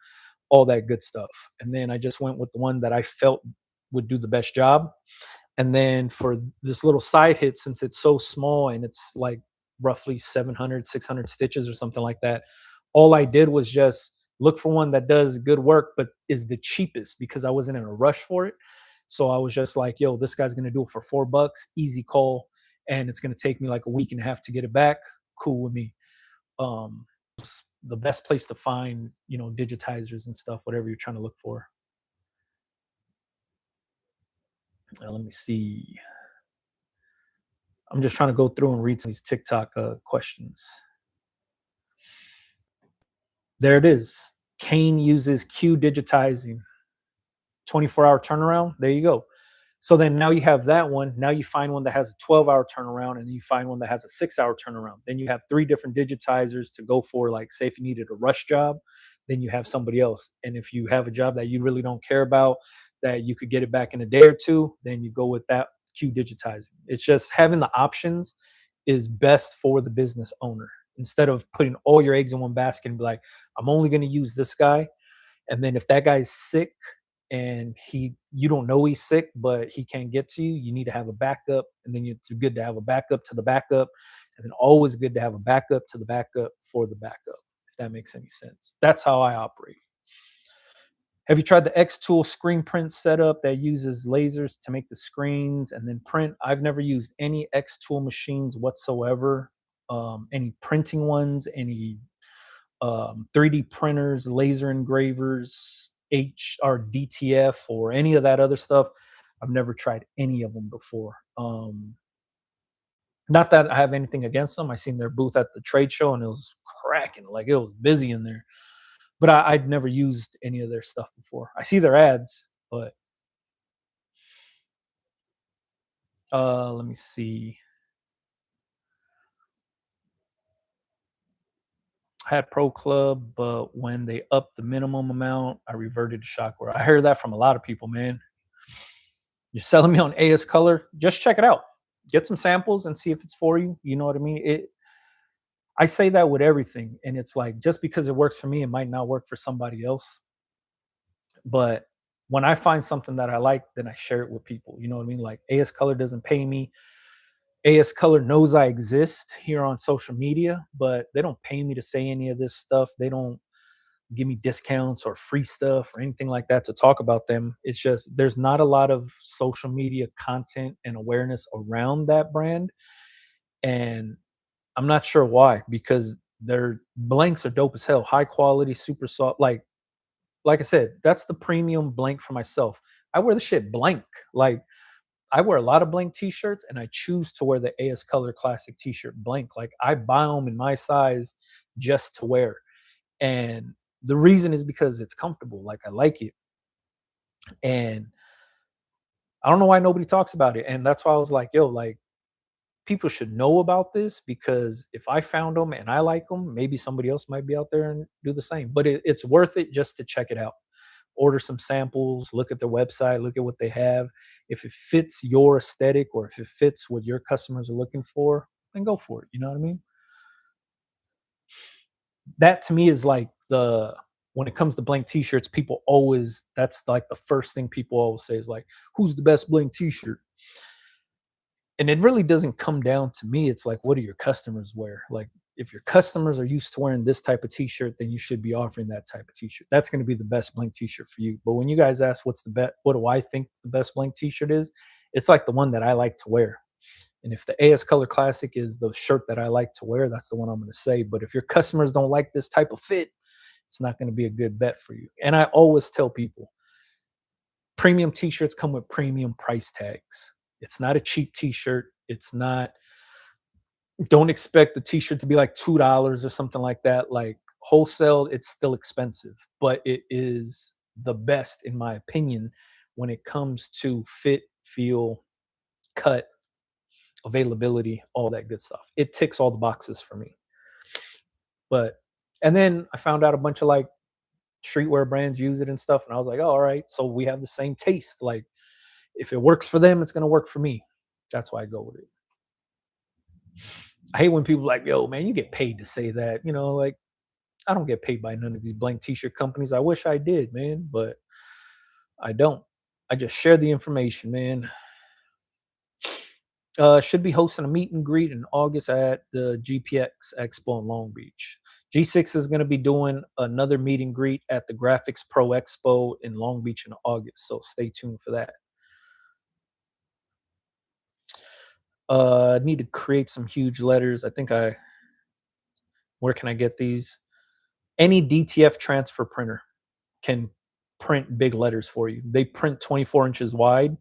[SPEAKER 1] all that good stuff. And then I just went with the one that I felt would do the best job. And then for this little side hit, since it's so small and it's like roughly 700, 600 stitches or something like that, all I did was just look for one that does good work, but is the cheapest because I wasn't in a rush for it. So I was just like, yo, this guy's going to do it for $4, easy call. And it's going to take me like a week and a half to get it back. Cool with me. Um, the best place to find, digitizers and stuff, whatever you're trying to look for. Let me see. I'm just trying to go through and read some of these TikTok questions. There it is. Kane uses Q digitizing. 24-hour turnaround. There you go. So then now you have that one. Now you find one that has a 12-hour turnaround, and you find one that has a 6-hour turnaround. Then you have three different digitizers to go for. Like, say if you needed a rush job, then you have somebody else. And if you have a job that you really don't care about, that you could get it back in a day or two, then you go with that Q digitizing. It's just having the options is best for the business owner instead of putting all your eggs in one basket and be like, I'm only going to use this guy. And then if that guy's sick and you don't know he's sick, but he can't get to you, you need to have a backup. And then it's good to have a backup to the backup. And then always good to have a backup to the backup for the backup, if that makes any sense. That's how I operate. Have you tried the X Tool screen print setup that uses lasers to make the screens and then print? I've never used any X Tool machines whatsoever. Any printing ones, any 3D printers, laser engravers, H or DTF, or any of that other stuff. I've never tried any of them before. Not that I have anything against them. I seen their booth at the trade show and it was cracking, like it was busy in there. But I'd never used any of their stuff before. I see their ads, but let me see. I had Pro Club, but when they upped the minimum amount, I reverted to Shockware. I heard that from a lot of people, man. You're selling me on AS Color, just check it out. Get some samples and see if it's for you. You know what I mean? I say that with everything, and it's like just because it works for me, it might not work for somebody else. But when I find something that I like, then I share it with people. You know what I mean? Like AS Color doesn't pay me. AS Color knows I exist here on social media, but they don't pay me to say any of this stuff. They don't give me discounts or free stuff or anything like that to talk about them. It's just there's not a lot of social media content and awareness around that brand. And I'm not sure why, because Their blanks are dope as hell, high quality, super soft. Like I said, that's the premium blank for myself. I wear the shit blank. Like I wear a lot of blank t-shirts and I choose to wear the AS Color Classic t-shirt blank. Like I buy them in my size just to wear. And the reason is because it's comfortable. Like I like it. And I don't know why nobody talks about it. And that's why I was like, yo, like people should know about this because if I found them and I like them, maybe somebody else might be out there and do the same. But it's worth it just to check it out. Order some samples, look at their website, look at what they have. If it fits your aesthetic or if it fits what your customers are looking for, then go for it. You know what I mean? That to me is like the when it comes to blank t-shirts, people always that's like the first thing people always say is like, who's the best blank t-shirt? And it really doesn't come down to me. It's like, what do your customers wear? Like, if your customers are used to wearing this type of t-shirt, then you should be offering that type of t-shirt. That's going to be the best blank t-shirt for you. But when you guys ask what's the best, what do I think the best blank t-shirt is? It's like the one that I like to wear. And if the AS Color Classic is the shirt that I like to wear, that's the one I'm going to say. But if your customers don't like this type of fit, it's not going to be a good bet for you. And I always tell people, premium t-shirts come with premium price tags. It's not a cheap t-shirt. It's not don't expect the t-shirt to be like $2 or something like that. Like wholesale, it's still expensive, but it is the best in my opinion when it comes to fit, feel, cut, availability, all that good stuff. It ticks all the boxes for me. But and then I found out a bunch of like streetwear brands use it and stuff, and I was like, oh, all right, so we have the same taste. Like if it works for them, it's gonna work for me. That's why I go with it. I hate when people like, yo, man, you get paid to say that. Like I don't get paid by none of these blank t-shirt companies. I wish I did, man, but I don't. I just share the information, man. Should be hosting a meet and greet in August at the GPX Expo in Long Beach. G6 is going to be doing another meet and greet at the Graphics Pro Expo in Long Beach in August. So stay tuned for that. Need to create some huge letters. I think where can I get these? Any DTF transfer printer can print big letters for you. They print 24 inches wide.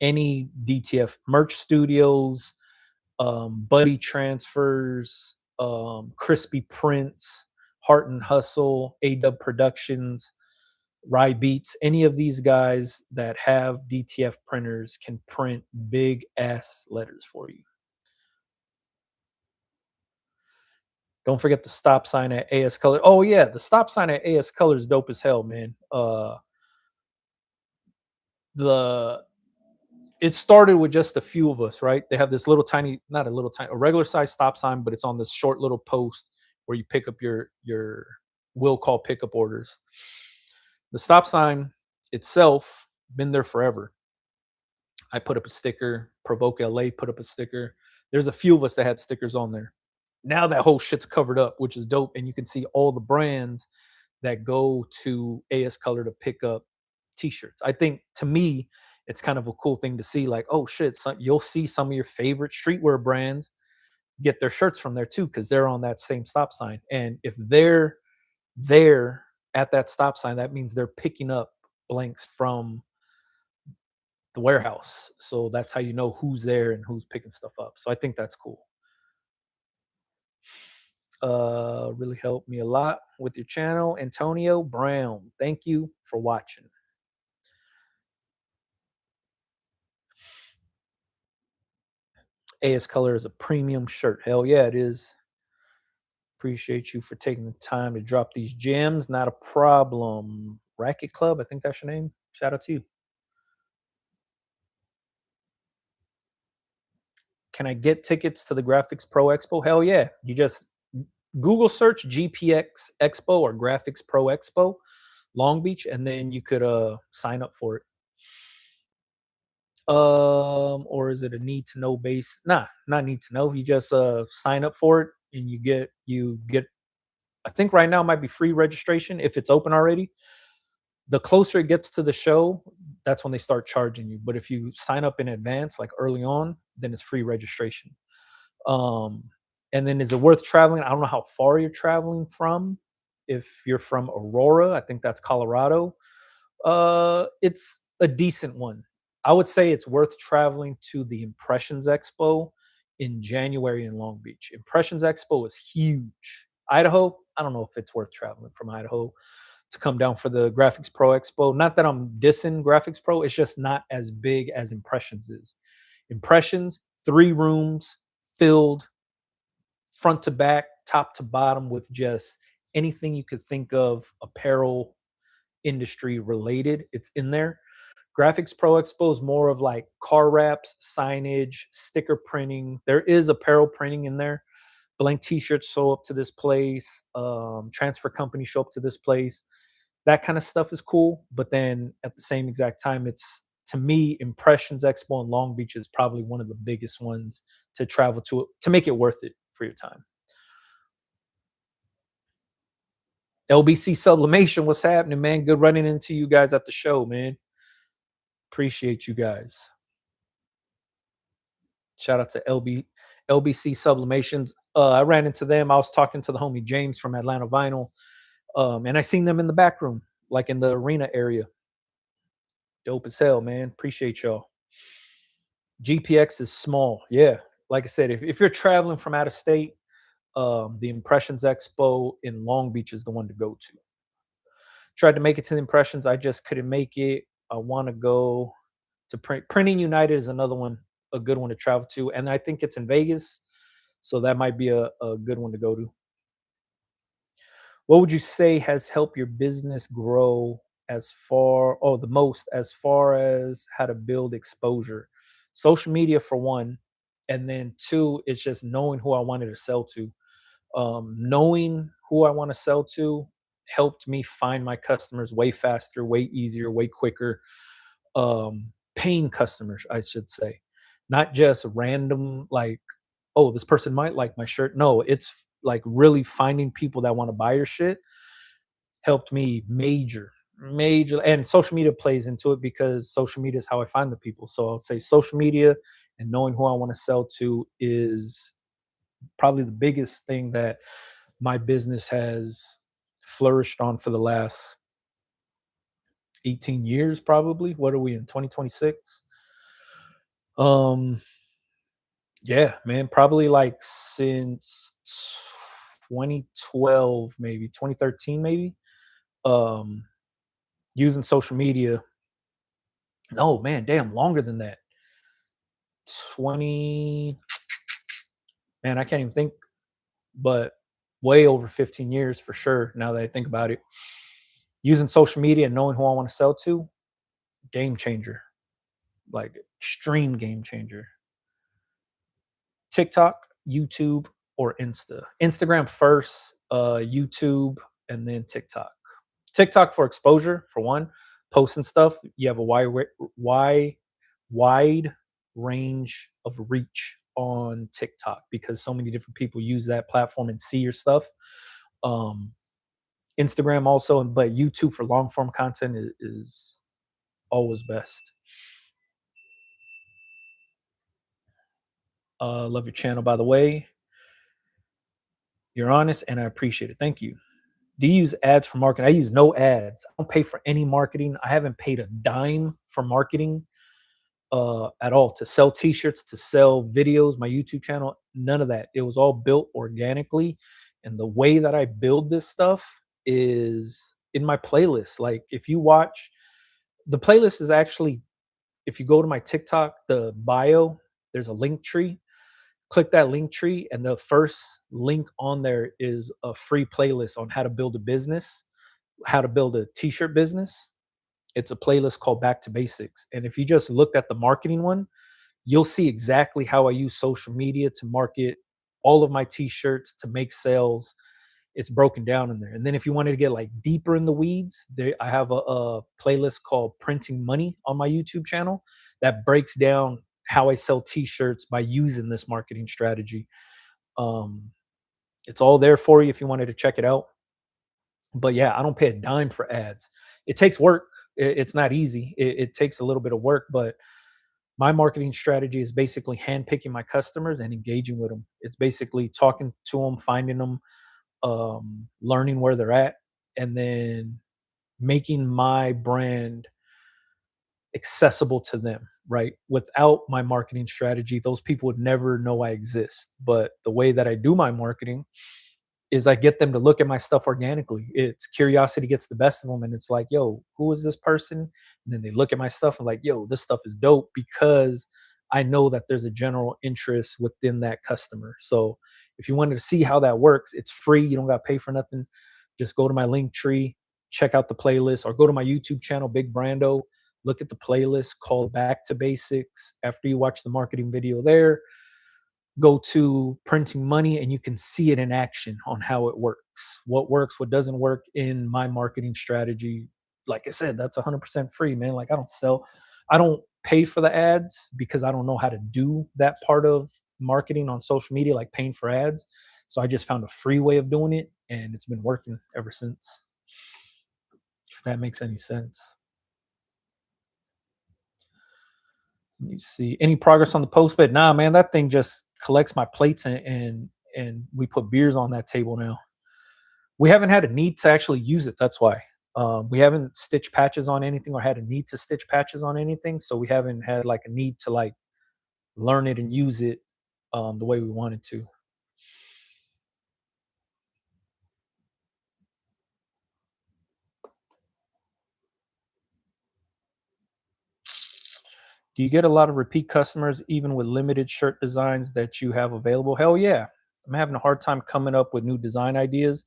[SPEAKER 1] Any DTF merch studios, Buddy Transfers, Crispy Prints, Heart and Hustle, AW Productions, Rye Beats, any of these guys that have DTF printers can print big ass letters for you. Don't forget the stop sign at AS Color. Oh yeah, the stop sign at AS Color is dope as hell, man. The It started with just a few of us, right? They have this little tiny, not a little tiny, a regular size stop sign, but it's on this short little post where you pick up your will call pickup orders. The stop sign itself been there forever. I put up a sticker. Provoke LA put up a sticker. There's a few of us that had stickers on there. Now that whole shit's covered up, which is dope, and you can see all the brands that go to AS Color to pick up t-shirts. I think to me, it's kind of a cool thing to see. Like, oh shit, you'll see some of your favorite streetwear brands get their shirts from there too, because they're on that same stop sign. And if they're there at that stop sign, that means they're picking up blanks from the warehouse. So that's how you know who's there and who's picking stuff up. So I think that's cool. Really helped me a lot with your channel. Antonio Brown, thank you for watching. AS Color is a premium shirt. Hell yeah, it is. Appreciate you for taking the time to drop these gems. Not a problem. Racket Club, I think that's your name. Shout out to you. Can I get tickets to the Graphics Pro Expo? Hell yeah. You just Google search GPX Expo or Graphics Pro Expo, Long Beach, and then you could sign up for it. Or is it a need to know base? Nah, not need to know. You just sign up for it and you get I think right now it might be free registration if it's open already. The closer it gets to the show, that's when they start charging you. But if you sign up in advance, like early on, then it's free registration. Um, And then is it worth traveling? I don't know how far you're traveling from. If you're from Aurora, I think that's Colorado. It's a decent one. I would say it's worth traveling to the Impressions Expo in January in Long Beach. Impressions Expo is huge. Idaho, I don't know if it's worth traveling from Idaho to come down for the Graphics Pro Expo. Not that I'm dissing Graphics Pro, it's just not as big as Impressions is. Impressions, 3 rooms filled front to back, top to bottom with just anything you could think of apparel industry related. It's in there. Graphics Pro Expo is more of like car wraps, signage, sticker printing. There is apparel printing in there. Blank t-shirts show up to this place. Transfer companies show up to this place. That kind of stuff is cool. But then at the same exact time, it's to me, Impressions Expo in Long Beach is probably one of the biggest ones to travel to make it worth it for your time. LBC Sublimation, what's happening, man? Good running into you guys at the show, man. Appreciate you guys. Shout out to LBC Sublimations. I ran into them. I was talking to the homie James from Atlanta Vinyl, and I seen them in the back room, like in the arena area. Dope as hell, man. Appreciate y'all. GPX is small. Yeah. Like I said, if you're traveling from out of state, the Impressions Expo in Long Beach is the one to go to. Tried to make it to the Impressions. I just couldn't make it. I want to go to Printing United is another one, a good one to travel to. And I think it's in Vegas. So that might be a good one to go to. What would you say has helped your business grow the most as far as how to build exposure? Social media for one. And then two, it's just knowing who I wanted to sell to. Knowing who I want to sell to helped me find my customers way faster, way easier, way quicker. Paying customers, I should say, not just random, like, oh, this person might like my shirt. No, it's like really finding people that want to buy your shit helped me major. And social media plays into it because social media is how I find the people. So I'll say social media and knowing who I want to sell to is probably the biggest thing that my business has flourished on for the last 18 years. Probably, what are we in 2026? Yeah, man, probably like since 2012, maybe 2013, maybe. um Using social media. No, man, damn, longer than that. 20, man, I can't even think, but way over 15 years for sure, now that I think about it. Using social media and knowing who I want to sell to, game changer, like extreme game changer. TikTok, YouTube, or Instagram first, YouTube, and then TikTok. TikTok for exposure, for one, posting stuff. You have a wide range of reach on TikTok because so many different people use that platform and see your stuff. Um, Instagram also, but YouTube for long form content is always best. Love your channel, by the way. You're honest, and I appreciate it. Thank you. Do you use ads for marketing? I use no ads. I don't pay for any marketing. I haven't paid a dime for marketing at all, to sell t-shirts, to sell videos, my YouTube channel, none of that. It was all built organically. And the way that I build this stuff is in my playlist. Like if you watch, the playlist is actually, if you go to my TikTok, the bio, there's a link tree. Click that link tree, and the first link on there is a free playlist on how to build a business, how to build a t-shirt business. It's a playlist called Back to Basics. And if you just looked at the marketing one, you'll see exactly how I use social media to market all of my t-shirts, to make sales. It's broken down in there. And then if you wanted to get like deeper in the weeds, there I have a playlist called Printing Money on my YouTube channel that breaks down how I sell t-shirts by using this marketing strategy. Um, it's all there for you if you wanted to check it out. But yeah, I don't pay a dime for ads. It takes work. It's not easy. It takes a little bit of work, but My marketing strategy is basically handpicking my customers and engaging with them. It's basically talking to them, finding them, learning where they're at, and then making my brand accessible to them, right? Without my marketing strategy, those people would never know I exist. But the way that I do my marketing is I get them to look at my stuff organically. It's curiosity gets the best of them, and it's like, "Yo, who is this person?" And then they look at my stuff and like, "Yo, this stuff is dope," because I know that there's a general interest within that customer. So if you wanted to see how that works, it's free. You don't got to pay for nothing. Just go to my link tree, check out the playlist, or go to my YouTube channel, Big Brando. Look at the playlist called Back to Basics. After you watch the marketing video there, go to printing money and you can see it in action on how it works, what doesn't work in my marketing strategy. Like I said, that's 100% free, man. Like I don't pay for the ads because I don't know how to do that part of marketing on social media, like paying for ads. So I just found a free way of doing it and it's been working ever since. If that makes any sense. Let me see. Any progress on the post bed? Nah, man, that thing just collects my plates and we put beers on that table now. We haven't had a need to actually use it. That's why. We haven't stitched patches on anything or had a need to stitch patches on anything. So we haven't had like a need to like learn it and use it the way we wanted to. Do you get a lot of repeat customers even with limited shirt designs that you have available? Hell yeah. I'm having a hard time coming up with new design ideas.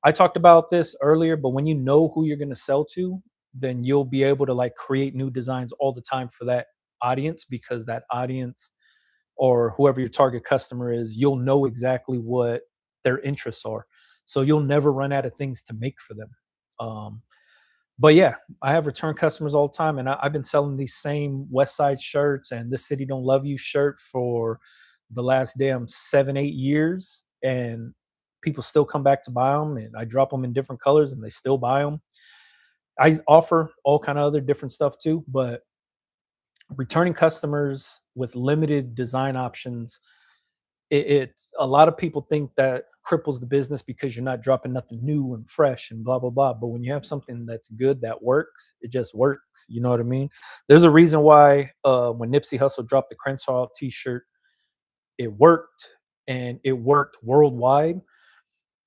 [SPEAKER 1] I talked about this earlier, but when you know who you're going to sell to, then you'll be able to like create new designs all the time for that audience because that audience or whoever your target customer is, you'll know exactly what their interests are. So you'll never run out of things to make for them. Um, but yeah, I have return customers all the time, and I've been selling these same West Side shirts and "This City Don't Love You" shirt for the last damn 7, 8 years, and people still come back to buy them. And I drop them in different colors, and they still buy them. I offer all kind of other different stuff too, but returning customers with limited design options, it's a lot of people think that cripples the business because you're not dropping nothing new and fresh and blah blah blah. But when you have something that's good that works, it just works. You know what I mean? There's a reason why when Nipsey Hussle dropped the Crenshaw T-shirt, it worked and it worked worldwide.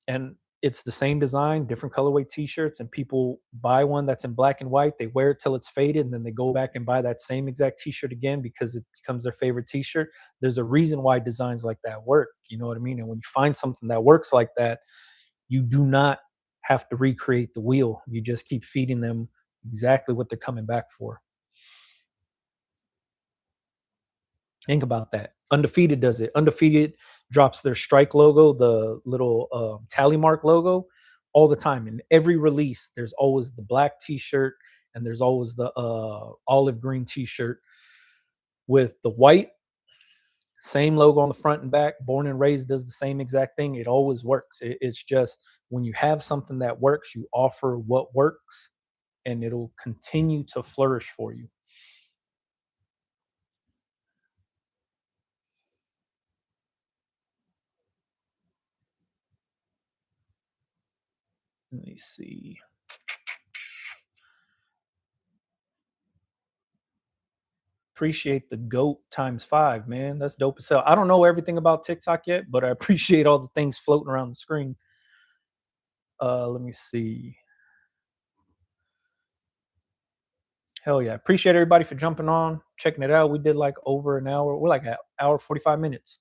[SPEAKER 1] And it's the same design, different colorway T-shirts, and people buy one that's in black and white. They wear it till it's faded, and then they go back and buy that same exact T-shirt again because it becomes their favorite T-shirt. There's a reason why designs like that work. You know what I mean? And when you find something that works like that, you do not have to recreate the wheel. You just keep feeding them exactly what they're coming back for. Think about that. Undefeated does it. Undefeated drops their strike logo, the little tally mark logo, all the time. In every release, there's always the black T-shirt and there's always the olive green T-shirt with the white same logo on the front and back. Born and Raised does the same exact thing. It always works. It's just when you have something that works, you offer what works, and it'll continue to flourish for you. Let me see. Appreciate the GOAT times five, man. That's dope as hell. I don't know everything about TikTok yet, but I appreciate all the things floating around the screen. Let me see. Hell yeah. Appreciate everybody for jumping on, checking it out. We did like over an hour. We're like an hour, 45 minutes.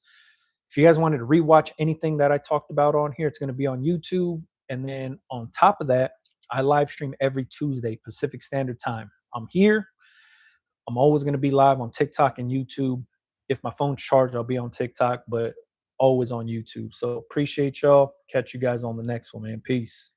[SPEAKER 1] If you guys wanted to rewatch anything that I talked about on here, it's going to be on YouTube. And then on top of that, I live stream every Tuesday, Pacific Standard Time. I'm here. I'm always going to be live on TikTok and YouTube. If my phone's charged, I'll be on TikTok, but always on YouTube. So appreciate y'all. Catch you guys on the next one, man. Peace.